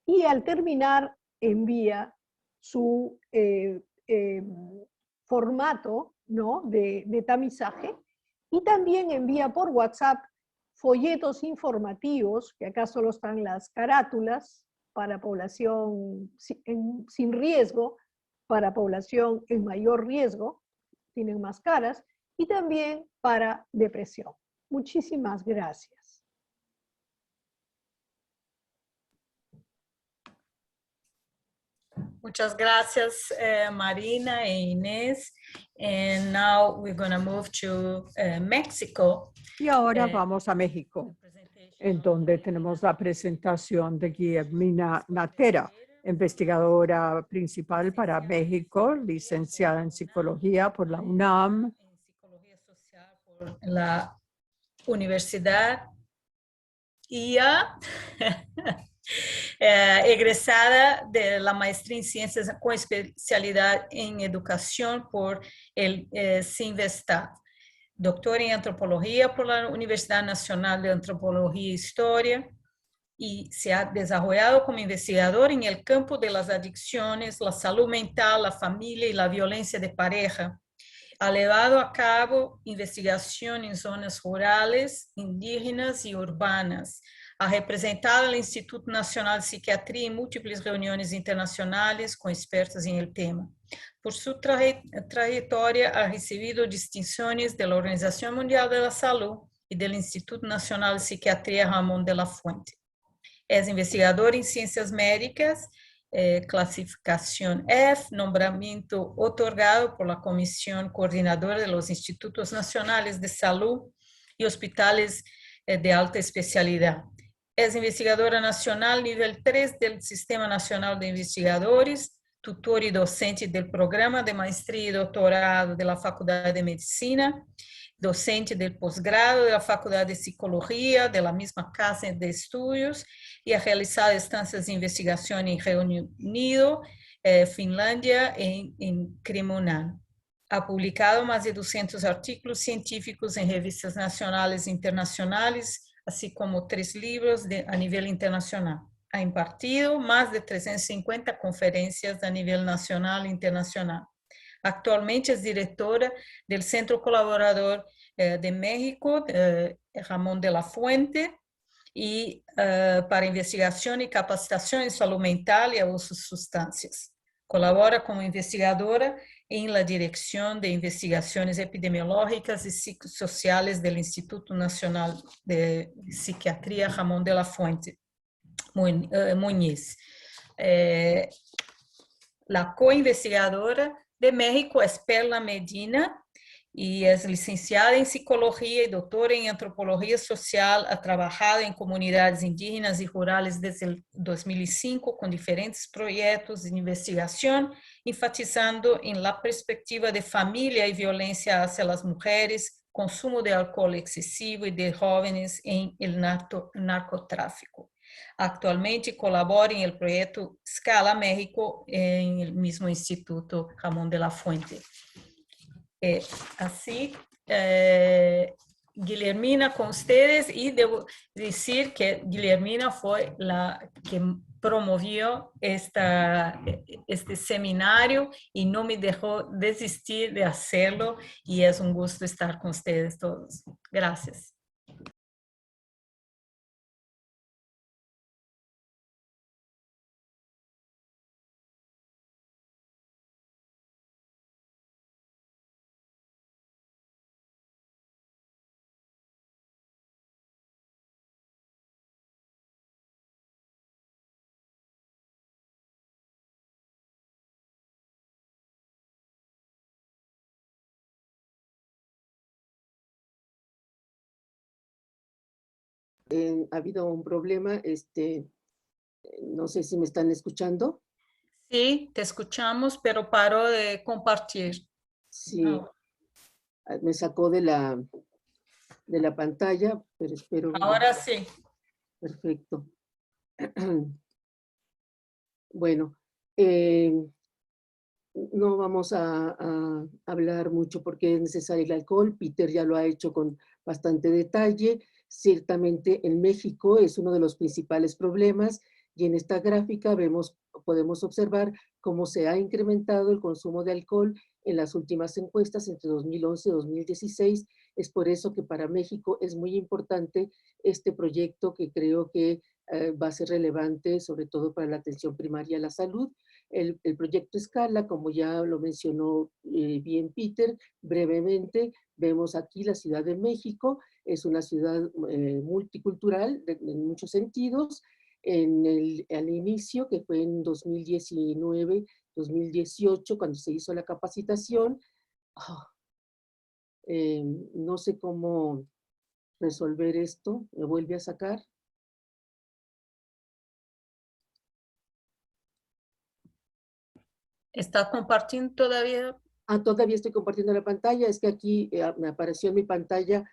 Y al terminar envía su formato, ¿no?, de tamizaje y también envía por WhatsApp folletos informativos, que acá solo están las carátulas para población sin riesgo, para población en mayor riesgo, tienen más caras, y también para depresión. Muchísimas gracias. Muchas gracias, Marina e Inés. And now we're going to move to Mexico. Y ahora vamos a México, en donde tenemos la presentación de Guillermina Natera, investigadora principal para México, licenciada en psicología por la UNAM. Por la Universidad IA. Egresada de la maestría en ciencias con especialidad en educación por el CINVESTAD. Doctora en antropología por la Universidad Nacional de Antropología e Historia y se ha desarrollado como investigador en el campo de las adicciones, la salud mental, la familia y la violencia de pareja. Ha llevado a cabo investigación en zonas rurales, indígenas y urbanas. Ha representado el Instituto Nacional de Psiquiatría en múltiples reuniones internacionales con expertos en el tema. Por su trayectoria ha recibido distinciones de la Organización Mundial de la Salud y del Instituto Nacional de Psiquiatría Ramón de la Fuente. Es investigador en ciencias médicas, clasificación F, nombramiento otorgado por la Comisión Coordinadora de los Institutos Nacionales de Salud y Hospitales de Alta Especialidad. Es investigadora nacional nivel 3 del Sistema Nacional de Investigadores, tutor y docente del programa de maestría y doctorado de la Facultad de Medicina, docente del posgrado de la Facultad de Psicología de la misma casa de estudios y ha realizado estancias de investigación en Reino Unido, Finlandia y en Cremona. Ha publicado más de 200 artículos científicos en revistas nacionales e internacionales, así como 3 libros a nivel internacional. Ha impartido más de 350 conferencias a nivel nacional e internacional. Actualmente es directora del Centro Colaborador de México, Ramón de la Fuente, y para investigación y capacitación en salud mental y abuso de sustancias. Colabora como investigadora en la Dirección de Investigaciones Epidemiológicas y Psicosociales del Instituto Nacional de Psiquiatría Ramón de la Fuente, Muñiz. La co-investigadora de México es Perla Medina y es licenciada en psicología y doctora en antropología social. Ha trabajado en comunidades indígenas y rurales desde el 2005 con diferentes proyectos de investigación, enfatizando en la perspectiva de familia y violencia hacia las mujeres, consumo de alcohol excesivo y de jóvenes en el narcotráfico. Actualmente colabora en el proyecto Scala México en el mismo Instituto Ramón de la Fuente. Así, Guillermina con ustedes, y debo decir que Guillermina fue la que promovió este seminario y no me dejó desistir de hacerlo, y es un gusto estar con ustedes todos. Gracias. Ha habido un problema, no sé si me están escuchando. Sí, te escuchamos, pero paró de compartir. Sí, No. me sacó de la pantalla, pero espero. Ahora sí. Perfecto. Bueno, no vamos a hablar mucho porque es necesario el alcohol. Peter ya lo ha hecho con bastante detalle. Ciertamente en México es uno de los principales problemas, y en esta gráfica podemos observar cómo se ha incrementado el consumo de alcohol en las últimas encuestas entre 2011 y 2016. Es por eso que para México es muy importante este proyecto, que creo que va a ser relevante, sobre todo para la atención primaria a la salud. El proyecto Scala, como ya lo mencionó bien Peter, brevemente, vemos aquí la Ciudad de México. Es una ciudad multicultural en muchos sentidos. Al inicio, que fue en 2019, 2018, cuando se hizo la capacitación, no sé cómo resolver esto. ¿Me vuelve a sacar? ¿Está compartiendo todavía? Todavía estoy compartiendo la pantalla. Es que aquí me apareció en mi pantalla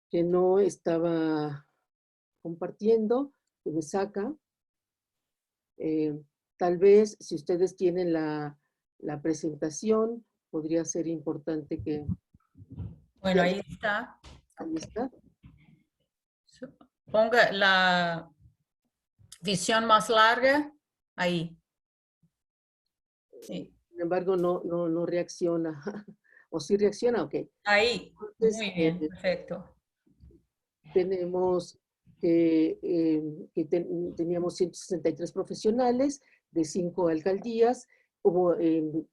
que no estaba compartiendo, que me saca. Tal vez si ustedes tienen la presentación, podría ser importante que... Bueno, ahí está. Ahí está. Ponga la visión más larga ahí. Sí. Sin embargo, no reacciona. ¿O sí reacciona? Ok. Ahí. Entonces, Muy bien, perfecto. Tenemos que teníamos 163 profesionales de 5 alcaldías. Hubo,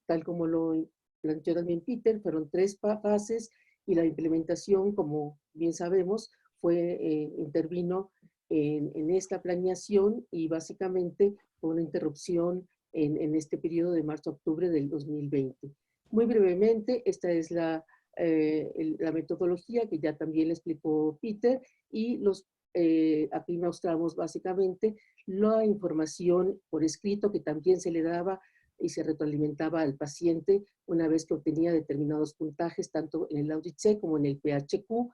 tal como lo planteó también Peter, fueron 3 fases, y la implementación, como bien sabemos, intervino en esta planeación, y básicamente fue una interrupción en este periodo de marzo-octubre del 2020. Muy brevemente, esta es la metodología que ya también le explicó Peter, y aquí mostramos básicamente la información por escrito que también se le daba y se retroalimentaba al paciente una vez que obtenía determinados puntajes, tanto en el Audit-C como en el PHQ.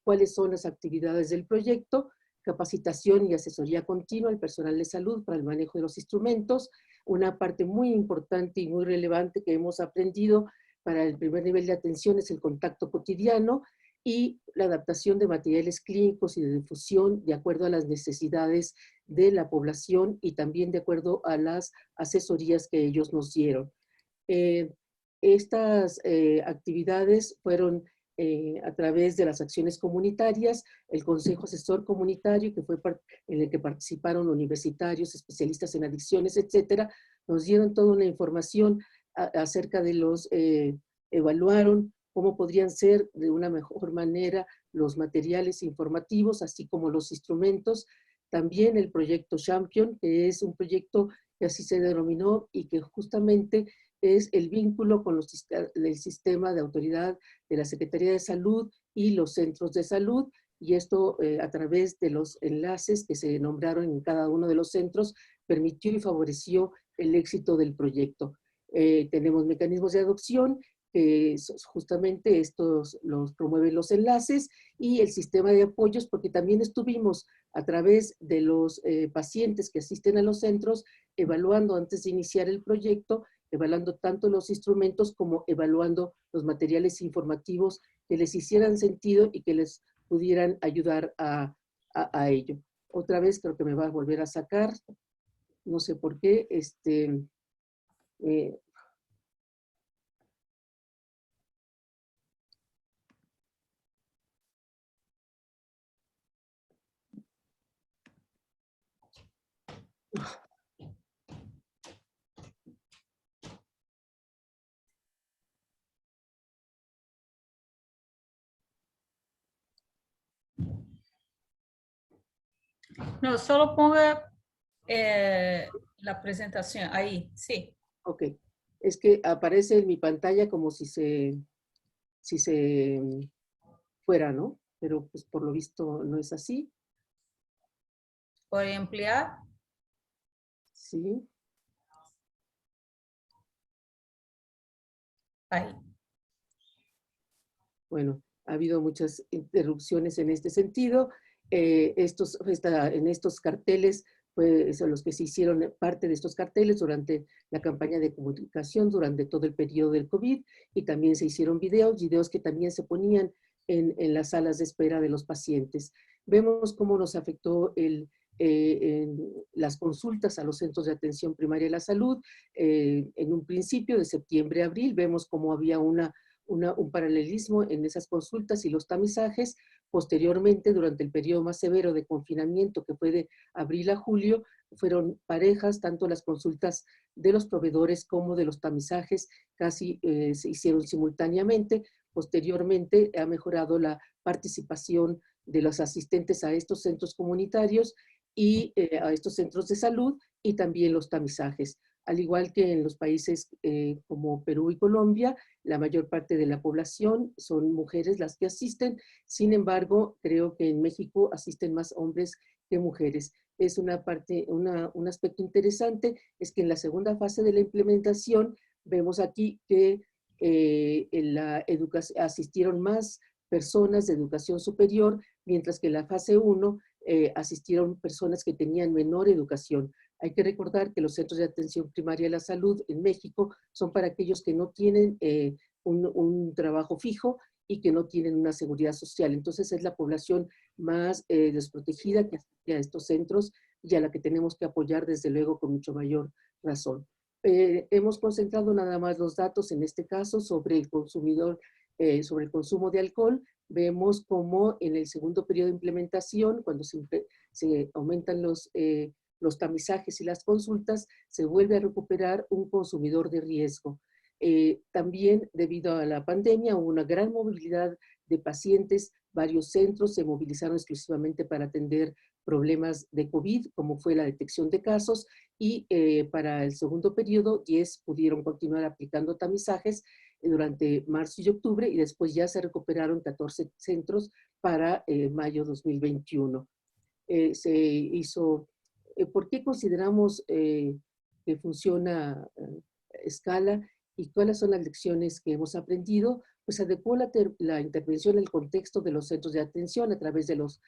¿Cuáles son las actividades del proyecto? Capacitación y asesoría continua al personal de salud para el manejo de los instrumentos. Una parte muy importante y muy relevante que hemos aprendido para el primer nivel de atención es el contacto cotidiano y la adaptación de materiales clínicos y de difusión de acuerdo a las necesidades de la población y también de acuerdo a las asesorías que ellos nos dieron. Estas actividades fueron a través de las acciones comunitarias, el Consejo Asesor Comunitario, que fue en el que participaron universitarios, especialistas en adicciones, etcétera, nos dieron toda una información acerca de evaluaron cómo podrían ser de una mejor manera los materiales informativos, así como los instrumentos. También el proyecto Champion, que es un proyecto que así se denominó y que justamente es el vínculo con el sistema de autoridad de la Secretaría de Salud y los centros de salud, y esto a través de los enlaces que se nombraron en cada uno de los centros, permitió y favoreció el éxito del proyecto. Tenemos mecanismos de adopción, que justamente estos los promueven los enlaces, y el sistema de apoyos, porque también estuvimos a través de los pacientes que asisten a los centros, evaluando antes de iniciar el proyecto, evaluando tanto los instrumentos como evaluando los materiales informativos que les hicieran sentido y que les pudieran ayudar a ello. Otra vez creo que me va a volver a sacar, no sé por qué, No, solo ponga la presentación ahí, sí. ok, es que aparece en mi pantalla como si se fuera, ¿no? Pero pues por lo visto no es así. ¿Puede ampliar? Sí. Ahí. Bueno, ha habido muchas interrupciones en este sentido. En estos carteles, pues, son los que se hicieron parte de estos carteles durante la campaña de comunicación, durante todo el periodo del COVID, y también se hicieron videos que también se ponían en las salas de espera de los pacientes. Vemos cómo nos afectó en las consultas a los centros de atención primaria de la salud. En un principio, de septiembre a abril, vemos cómo había un paralelismo en esas consultas y los tamizajes. Posteriormente, durante el periodo más severo de confinamiento, que fue de abril a julio, fueron parejas, tanto las consultas de los proveedores como de los tamizajes, casi se hicieron simultáneamente. Posteriormente, ha mejorado la participación de los asistentes a estos centros comunitarios y a estos centros de salud, y también los tamizajes. Al igual que en los países como Perú y Colombia, la mayor parte de la población son mujeres las que asisten. Sin embargo, creo que en México asisten más hombres que mujeres. Es un aspecto interesante, es que en la segunda fase de la implementación vemos aquí que asistieron más personas de educación superior, mientras que en la fase 1 asistieron personas que tenían menor educación. Hay que recordar que los centros de atención primaria de la salud en México son para aquellos que no tienen un trabajo fijo y que no tienen una seguridad social. Entonces es la población más desprotegida que asiste a estos centros y a la que tenemos que apoyar desde luego con mucho mayor razón. Hemos concentrado nada más los datos en este caso sobre el consumidor, sobre el consumo de alcohol. Vemos cómo en el segundo periodo de implementación, cuando se aumentan los tamizajes y las consultas, se vuelve a recuperar un consumidor de riesgo. También debido a la pandemia hubo una gran movilidad de pacientes. Varios centros se movilizaron exclusivamente para atender problemas de COVID, como fue la detección de casos, y para el segundo periodo 10 pudieron continuar aplicando tamizajes durante marzo y octubre, y después ya se recuperaron 14 centros para mayo 2021. Se hizo, ¿por qué consideramos que funciona Scala y cuáles son las lecciones que hemos aprendido? Pues adecuó la intervención al contexto de los centros de atención a través de los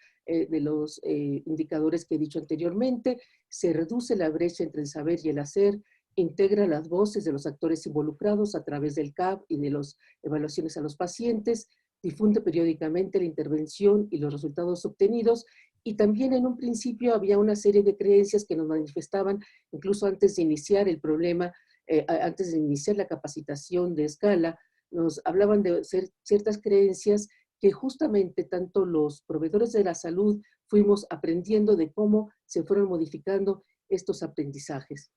indicadores que he dicho anteriormente. Se reduce la brecha entre el saber y el hacer, integra las voces de los actores involucrados a través del CAP y de las evaluaciones a los pacientes, difunde periódicamente la intervención y los resultados obtenidos. Y también en un principio había una serie de creencias que nos manifestaban incluso antes de iniciar el problema, antes de iniciar la capacitación de Scala. Nos hablaban de ciertas creencias que justamente tanto los proveedores de la salud fuimos aprendiendo de cómo se fueron modificando estos aprendizajes.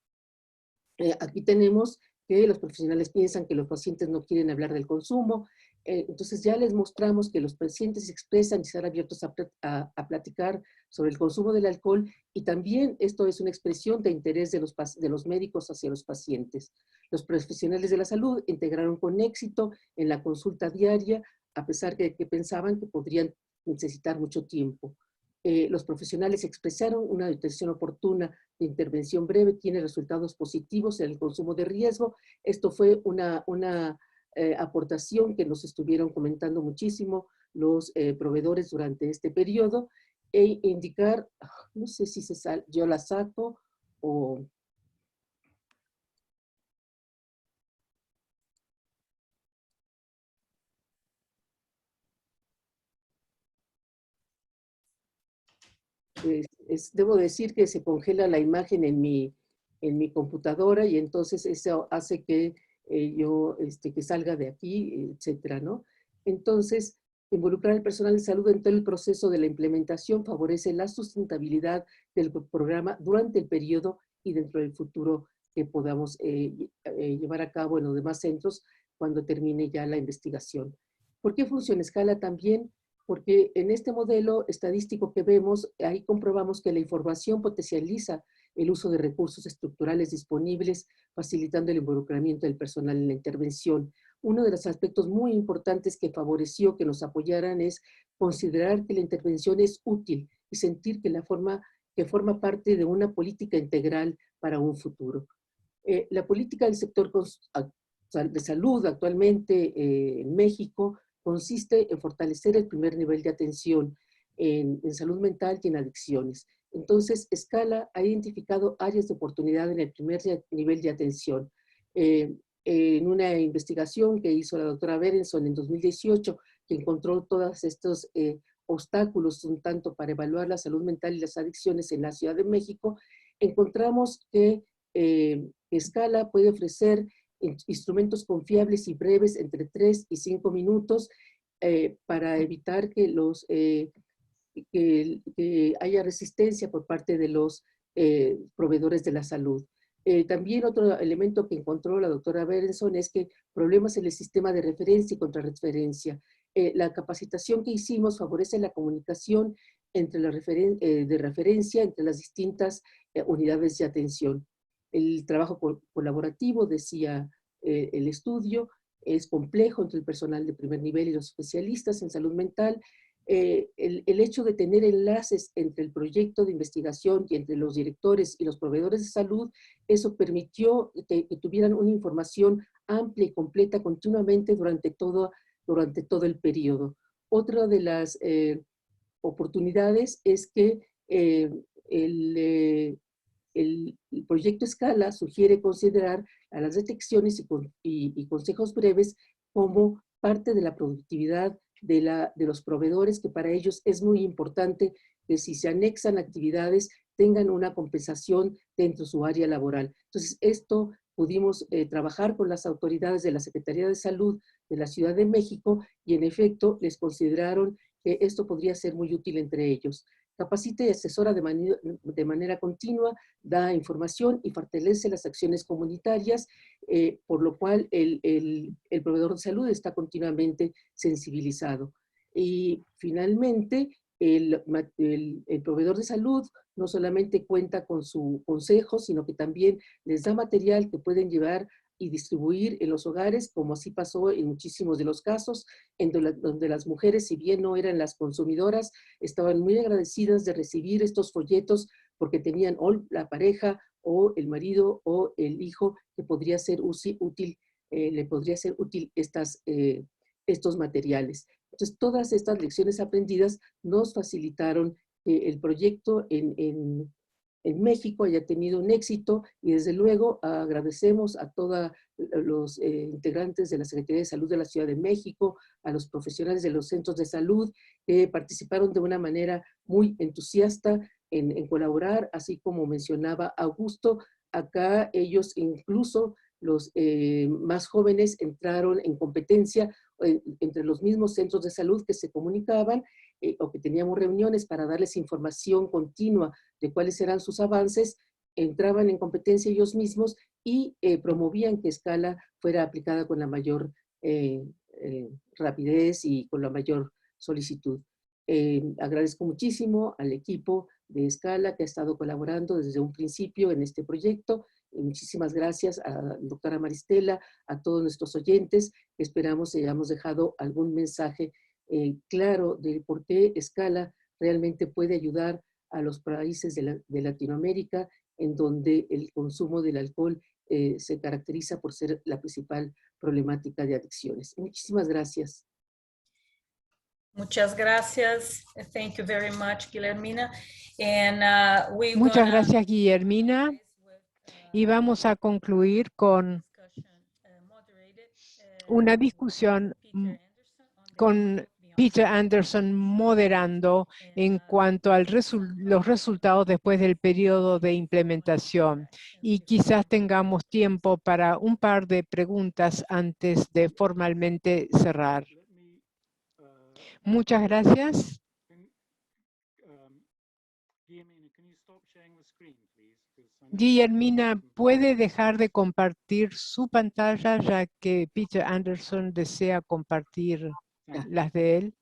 Aquí tenemos que los profesionales piensan que los pacientes no quieren hablar del consumo. Entonces ya les mostramos que los pacientes se expresan y están abiertos a platicar sobre el consumo del alcohol, y también esto es una expresión de interés de los médicos hacia los pacientes. Los profesionales de la salud integraron con éxito en la consulta diaria, a pesar de que pensaban que podrían necesitar mucho tiempo. Los profesionales expresaron una detección oportuna de intervención breve, tiene resultados positivos en el consumo de riesgo. Esto fue una aportación que nos estuvieron comentando muchísimo los proveedores durante este periodo, e indicar, no sé si yo la saco o... debo decir que se congela la imagen en mi computadora y entonces eso hace que que salga de aquí, etcétera, ¿no? Entonces, involucrar al personal de salud en todo el proceso de la implementación favorece la sustentabilidad del programa durante el periodo y dentro del futuro que podamos llevar a cabo en los demás centros cuando termine ya la investigación. ¿Por qué funciona escala también? Porque en este modelo estadístico que vemos, ahí comprobamos que la información potencializa el uso de recursos estructurales disponibles, facilitando el involucramiento del personal en la intervención. Uno de los aspectos muy importantes que favoreció que nos apoyaran es considerar que la intervención es útil y sentir que forma parte de una política integral para un futuro. La política del sector de salud actualmente en México consiste en fortalecer el primer nivel de atención en salud mental y en adicciones. Entonces, Escala ha identificado áreas de oportunidad en el primer nivel de atención. En una investigación que hizo la doctora Berenson en 2018, que encontró todos estos obstáculos, un tanto para evaluar la salud mental y las adicciones en la Ciudad de México, encontramos que Escala puede ofrecer instrumentos confiables y breves entre 3 y 5 minutos para evitar que haya resistencia por parte de los proveedores de la salud. También otro elemento que encontró la doctora Berenson es que problemas en el sistema de referencia y contrarreferencia. La capacitación que hicimos favorece la comunicación entre de referencia entre las distintas unidades de atención. El trabajo colaborativo, decía el estudio, es complejo entre el personal de primer nivel y los especialistas en salud mental. El hecho de tener enlaces entre el proyecto de investigación y entre los directores y los proveedores de salud, eso permitió que tuvieran una información amplia y completa continuamente durante todo el periodo. Otra de las oportunidades es que el proyecto Escala sugiere considerar a las detecciones y consejos breves como parte de la productividad de los proveedores, que para ellos es muy importante que si se anexan actividades tengan una compensación dentro de su área laboral. Entonces, esto pudimos trabajar con las autoridades de la Secretaría de Salud de la Ciudad de México y en efecto les consideraron que esto podría ser muy útil entre ellos. Capacita y asesora de manera continua, da información y fortalece las acciones comunitarias, por lo cual el proveedor de salud está continuamente sensibilizado. Y finalmente, el proveedor de salud no solamente cuenta con su consejo, sino que también les da material que pueden llevar y distribuir en los hogares, como así pasó en muchísimos de los casos, donde las mujeres, si bien no eran las consumidoras, estaban muy agradecidas de recibir estos folletos porque tenían o la pareja o el marido o el hijo que podría ser útil, le podría ser útil estos materiales. Entonces, todas estas lecciones aprendidas nos facilitaron que el proyecto en México haya tenido un éxito y desde luego agradecemos a todos los integrantes de la Secretaría de Salud de la Ciudad de México, a los profesionales de los centros de salud que participaron de una manera muy entusiasta en colaborar, así como mencionaba Augusto, acá ellos incluso los más jóvenes entraron en competencia entre los mismos centros de salud que se comunicaban o que teníamos reuniones para darles información continua de cuáles eran sus avances, entraban en competencia ellos mismos y promovían que Escala fuera aplicada con la mayor rapidez y con la mayor solicitud. Agradezco muchísimo al equipo de Escala que ha estado colaborando desde un principio en este proyecto. Muchísimas gracias a la doctora Maristela, a todos nuestros oyentes. Esperamos que hayamos dejado algún mensaje claro de por qué Escala realmente puede ayudar a los países de Latinoamérica, en donde el consumo del alcohol se caracteriza por ser la principal problemática de adicciones. Muchísimas gracias. Muchas gracias. Thank you very much, Guillermina. And, Muchas gracias, Guillermina. Y vamos a concluir con una discusión con Peter Anderson moderando en cuanto a los resultados después del periodo de implementación. Y quizás tengamos tiempo para un par de preguntas antes de formalmente cerrar. Muchas gracias. Guillermina, ¿puede dejar de compartir su pantalla ya que Peter Anderson desea compartir las de él?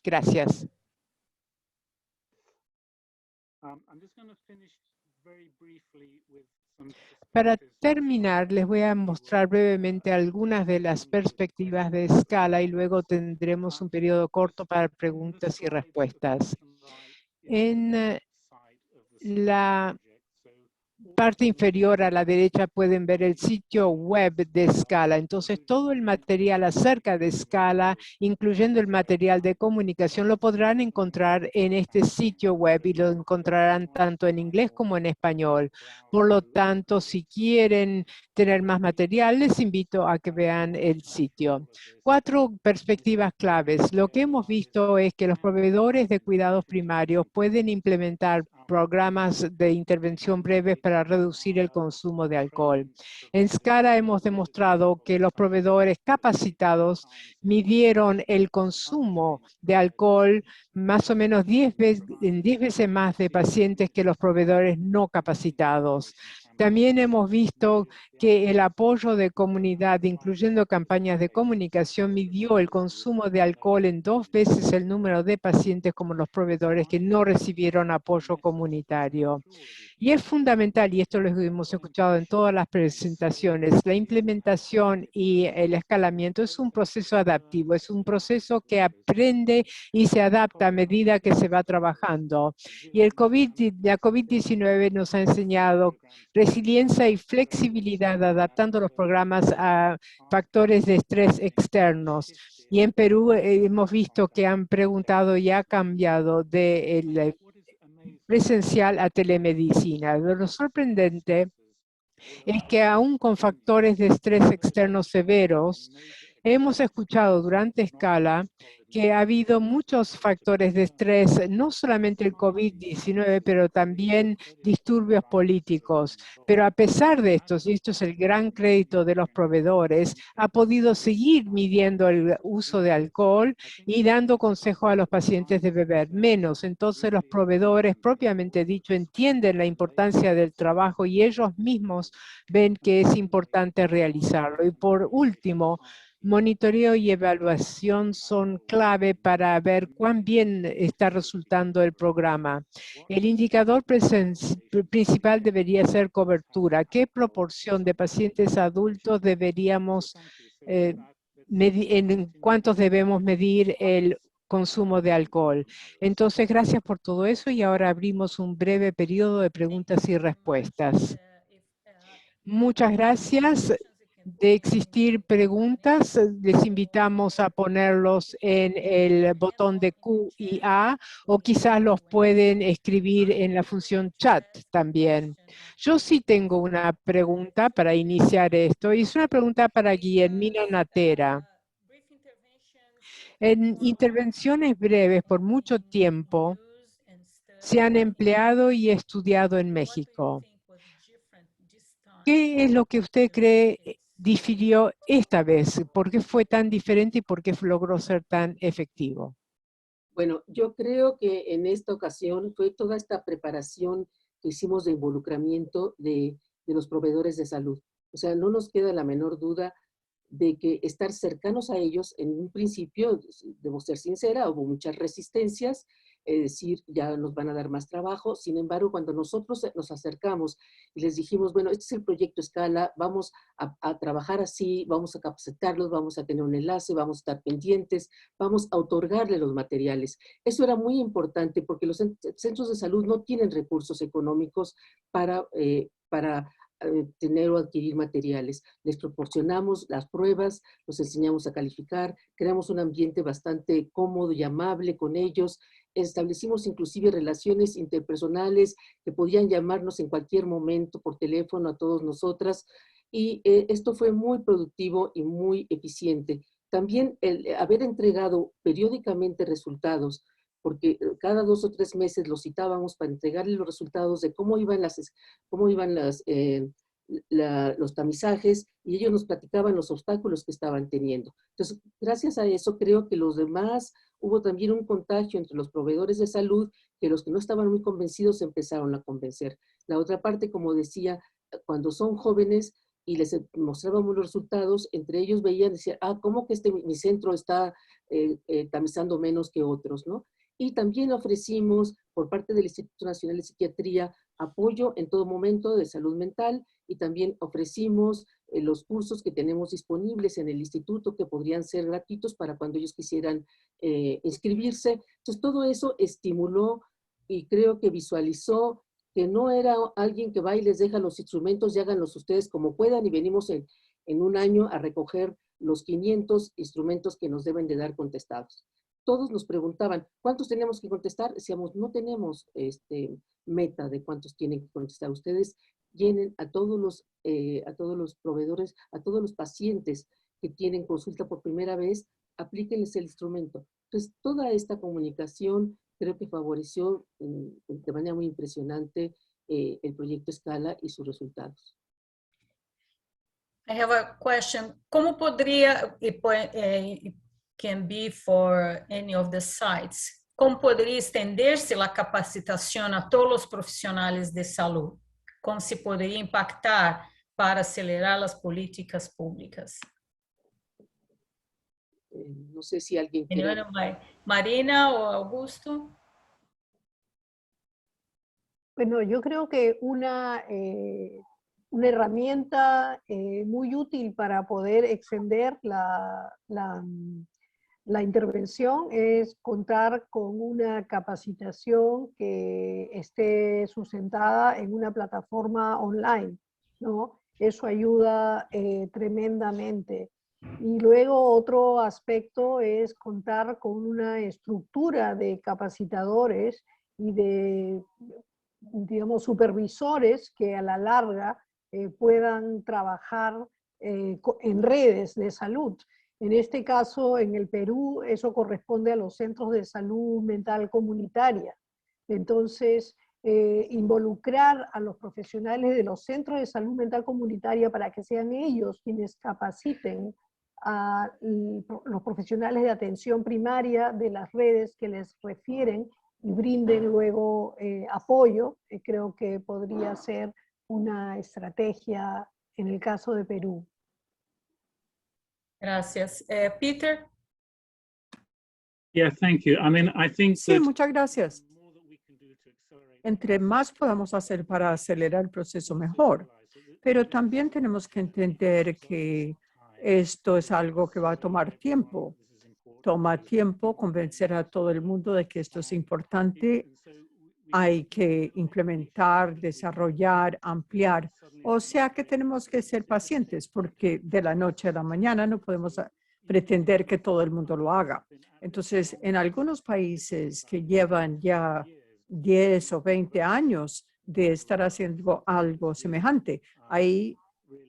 Gracias. Para terminar, les voy a mostrar brevemente algunas de las perspectivas de escala y luego tendremos un periodo corto para preguntas y respuestas. En la parte inferior a la derecha pueden ver el sitio web de Scala. Entonces, todo el material acerca de Scala, incluyendo el material de comunicación, lo podrán encontrar en este sitio web y lo encontrarán tanto en inglés como en español. Por lo tanto, si quieren tener más material, les invito a que vean el sitio. 4 perspectivas claves. Lo que hemos visto es que los proveedores de cuidados primarios pueden implementar programas de intervención breves para reducir el consumo de alcohol. En Scala hemos demostrado que los proveedores capacitados midieron el consumo de alcohol más o menos 10 veces más de pacientes que los proveedores no capacitados. También hemos visto que el apoyo de comunidad, incluyendo campañas de comunicación, midió el consumo de alcohol en 2 veces el número de pacientes como los proveedores que no recibieron apoyo comunitario. Y es fundamental, y esto lo hemos escuchado en todas las presentaciones, la implementación y el escalamiento es un proceso adaptivo, es un proceso que aprende y se adapta a medida que se va trabajando. Y la COVID-19 nos ha enseñado resiliencia y flexibilidad adaptando los programas a factores de estrés externos. Y en Perú hemos visto que han preguntado y ha cambiado de presencial a telemedicina. Lo sorprendente es que aún con factores de estrés externos severos, hemos escuchado durante Scala que ha habido muchos factores de estrés, no solamente el COVID-19, pero también disturbios políticos. Pero a pesar de estos, y esto es el gran crédito de los proveedores, ha podido seguir midiendo el uso de alcohol y dando consejo a los pacientes de beber menos. Entonces los proveedores, propiamente dicho, entienden la importancia del trabajo y ellos mismos ven que es importante realizarlo. Y por último, monitoreo y evaluación son clave para ver cuán bien está resultando el programa. El indicador principal debería ser cobertura. ¿Qué proporción de pacientes adultos deberíamos en cuántos debemos medir el consumo de alcohol? Entonces, gracias por todo eso y ahora abrimos un breve periodo de preguntas y respuestas. Muchas gracias. De existir preguntas, les invitamos a ponerlos en el botón de Q y A o quizás los pueden escribir en la función chat también. Yo sí tengo una pregunta para iniciar esto y es una pregunta para Guillermina Natera. En intervenciones breves por mucho tiempo se han empleado y estudiado en México. ¿Qué es lo que usted cree difirió esta vez? ¿Por qué fue tan diferente y por qué logró ser tan efectivo? Bueno, yo creo que en esta ocasión fue toda esta preparación que hicimos de involucramiento de los proveedores de salud. O sea, no nos queda la menor duda de que estar cercanos a ellos, en un principio, debo ser sincera, hubo muchas resistencias, es decir, ya nos van a dar más trabajo. Sin embargo, cuando nosotros nos acercamos y les dijimos, bueno, este es el proyecto Scala, vamos a trabajar así, vamos a capacitarlos, vamos a tener un enlace, vamos a estar pendientes, vamos a otorgarle los materiales. Eso era muy importante porque los centros de salud no tienen recursos económicos para tener o adquirir materiales. Les proporcionamos las pruebas, los enseñamos a calificar, creamos un ambiente bastante cómodo y amable con ellos, establecimos inclusive relaciones interpersonales que podían llamarnos en cualquier momento por teléfono a todos nosotras y esto fue muy productivo y muy eficiente. También el haber entregado periódicamente resultados, porque cada 2 o 3 meses los citábamos para entregarle los resultados de cómo iban los tamizajes, y ellos nos platicaban los obstáculos que estaban teniendo. Entonces, gracias a eso, creo que los demás, hubo también un contagio entre los proveedores de salud, que los que no estaban muy convencidos se empezaron a convencer. La otra parte, como decía, cuando son jóvenes y les mostrábamos los resultados, entre ellos veían, decían, ¿cómo que mi centro está tamizando menos que otros, ¿no? Y también ofrecimos, por parte del Instituto Nacional de Psiquiatría, apoyo en todo momento de salud mental, y también ofrecimos los cursos que tenemos disponibles en el instituto, que podrían ser gratuitos para cuando ellos quisieran inscribirse. Entonces, todo eso estimuló y creo que visualizó que no era alguien que va y les deja los instrumentos y háganlos ustedes como puedan, y venimos en un año a recoger los 500 instrumentos que nos deben de dar contestados. Todos nos preguntaban, ¿cuántos tenemos que contestar? Decíamos, no tenemos meta de cuántos tienen que contestar. Ustedes llenen a todos los proveedores, a todos los pacientes que tienen consulta por primera vez, aplíquenles el instrumento. Entonces, toda esta comunicación creo que favoreció de manera muy impresionante el proyecto Scala y sus resultados. I have a question. ¿Cómo podría, can be for any of the sites, como poderia estender-se a capacitação a todos os profissionais de saúde? Como se poderia impactar para acelerar as políticas públicas? No sé si alguien quiere... Marina o Augusto. Bueno, yo creo que una herramienta muy útil para poder extender la intervención es contar con una capacitación que esté sustentada en una plataforma online, ¿no? Eso ayuda tremendamente. Y luego otro aspecto es contar con una estructura de capacitadores y de, digamos, supervisores que a la larga puedan trabajar en redes de salud. En este caso, en el Perú, eso corresponde a los centros de salud mental comunitaria. Entonces, involucrar a los profesionales de los centros de salud mental comunitaria para que sean ellos quienes capaciten a los profesionales de atención primaria de las redes que les refieren y brinden luego apoyo, creo que podría ser una estrategia en el caso de Perú. Gracias. Peter? Yeah, thank you. I mean, I think Sí, muchas gracias. Entre más podamos hacer para acelerar el proceso, mejor. Pero también tenemos que entender que esto es algo que va a tomar tiempo. Toma tiempo convencer a todo el mundo de que esto es importante. Hay que implementar, desarrollar, ampliar. O sea que tenemos que ser pacientes porque de la noche a la mañana no podemos pretender que todo el mundo lo haga. Entonces, en algunos países que llevan ya 10 o 20 años de estar haciendo algo semejante, ahí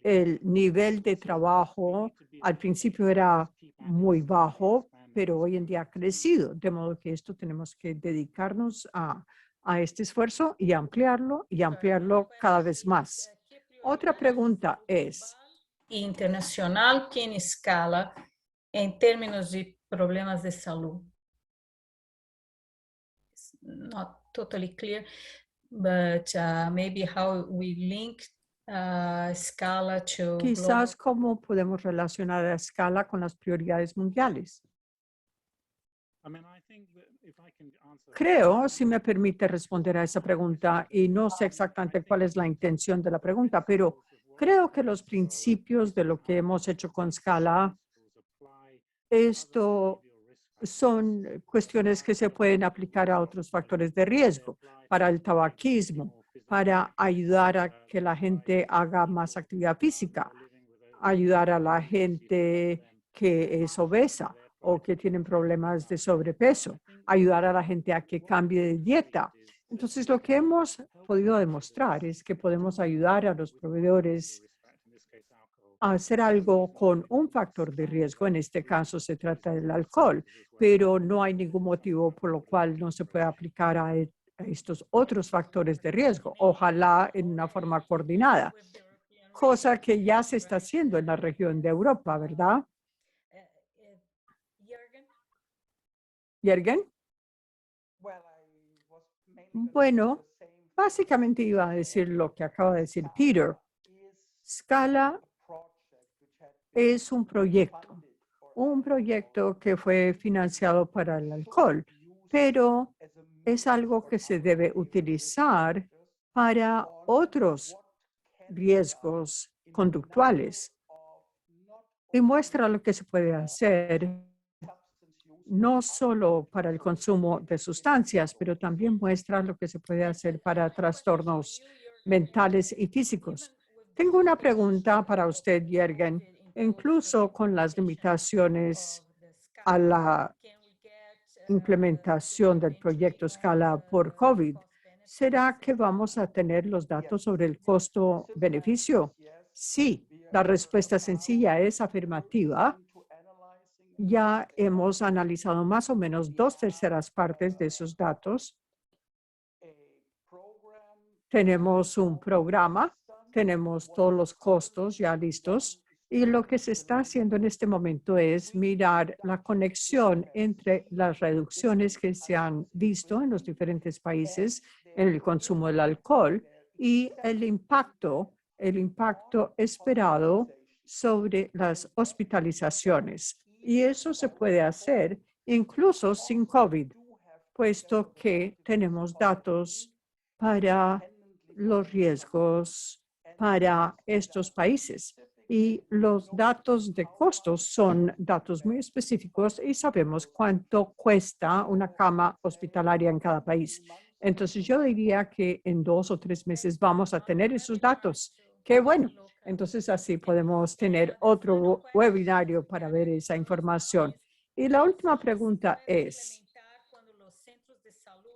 el nivel de trabajo al principio era muy bajo, pero hoy en día ha crecido, de modo que esto tenemos que dedicarnos a este esfuerzo y ampliarlo cada vez más. Otra pregunta es... Internacional que en escala en términos de problemas de salud. It's not totally clear, but maybe how we link Scala to... Quizás cómo podemos relacionar a Scala con las prioridades mundiales. Creo, si me permite responder a esa pregunta, y no sé exactamente cuál es la intención de la pregunta, pero creo que los principios de lo que hemos hecho con Scala, esto son cuestiones que se pueden aplicar a otros factores de riesgo, para el tabaquismo, para ayudar a que la gente haga más actividad física, ayudar a la gente que es obesa o que tienen problemas de sobrepeso, ayudar a la gente a que cambie de dieta. Entonces, lo que hemos podido demostrar es que podemos ayudar a los proveedores hacer algo con un factor de riesgo. En este caso se trata del alcohol, pero no hay ningún motivo por lo cual no se pueda aplicar a estos otros factores de riesgo. Ojalá en una forma coordinada, cosa que ya se está haciendo en la región de Europa, ¿verdad? Jürgen. Bueno, básicamente iba a decir lo que acaba de decir Peter. Scala es un proyecto que fue financiado para el alcohol, pero es algo que se debe utilizar para otros riesgos conductuales y muestra lo que se puede hacer no solo para el consumo de sustancias, pero también muestra lo que se puede hacer para trastornos mentales y físicos. Tengo una pregunta para usted, Jürgen. Incluso con las limitaciones a la implementación del proyecto Scala por COVID, ¿será que vamos a tener los datos sobre el costo-beneficio? Sí, la respuesta sencilla es afirmativa. Ya hemos analizado más o menos 2/3 partes de esos datos. Tenemos un programa, tenemos todos los costos ya listos y lo que se está haciendo en este momento es mirar la conexión entre las reducciones que se han visto en los diferentes países en el consumo del alcohol y el impacto esperado sobre las hospitalizaciones. Y eso se puede hacer incluso sin COVID, puesto que tenemos datos para los riesgos para estos países. Y los datos de costos son datos muy específicos y sabemos cuánto cuesta una cama hospitalaria en cada país. Entonces yo diría que en 2 o 3 meses vamos a tener esos datos. ¡Qué bueno! Entonces así podemos tener otro webinario para ver esa información. Y la última pregunta es,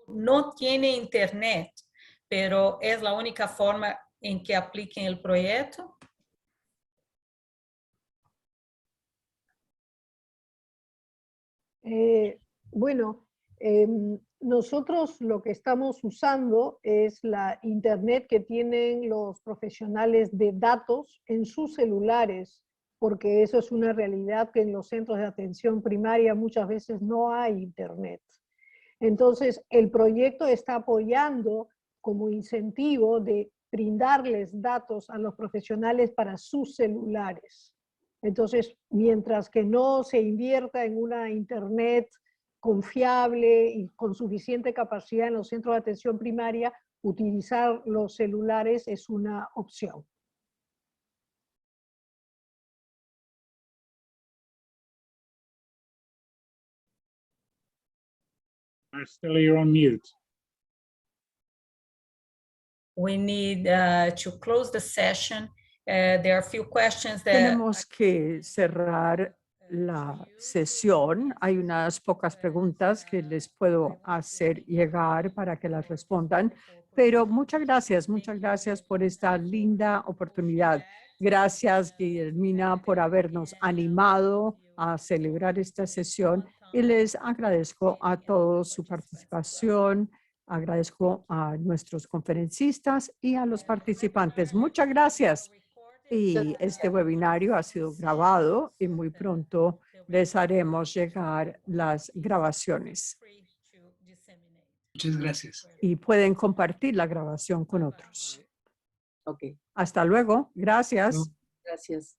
no tiene internet, pero es la única forma en que apliquen el proyecto. Bueno, nosotros lo que estamos usando es la internet que tienen los profesionales de datos en sus celulares, porque eso es una realidad que en los centros de atención primaria muchas veces no hay internet. Entonces, el proyecto está apoyando como incentivo de brindarles datos a los profesionales para sus celulares. Entonces, mientras que no se invierta en una internet confiable y con suficiente capacidad en los centros de atención primaria, utilizar los celulares es una opción. Marcela, you're on mute. We need to close the session. There are a few questions that tenemos que cerrar la sesión. Hay unas pocas preguntas que les puedo hacer llegar para que las respondan, pero muchas gracias por esta linda oportunidad. Gracias, Guillermina, por habernos animado a celebrar esta sesión y les agradezco a todos su participación. Agradezco a nuestros conferencistas y a los participantes. Muchas gracias. Y este webinario ha sido grabado y muy pronto les haremos llegar las grabaciones. Muchas gracias. Y pueden compartir la grabación con otros. Ok, Hasta luego. Gracias. gracias.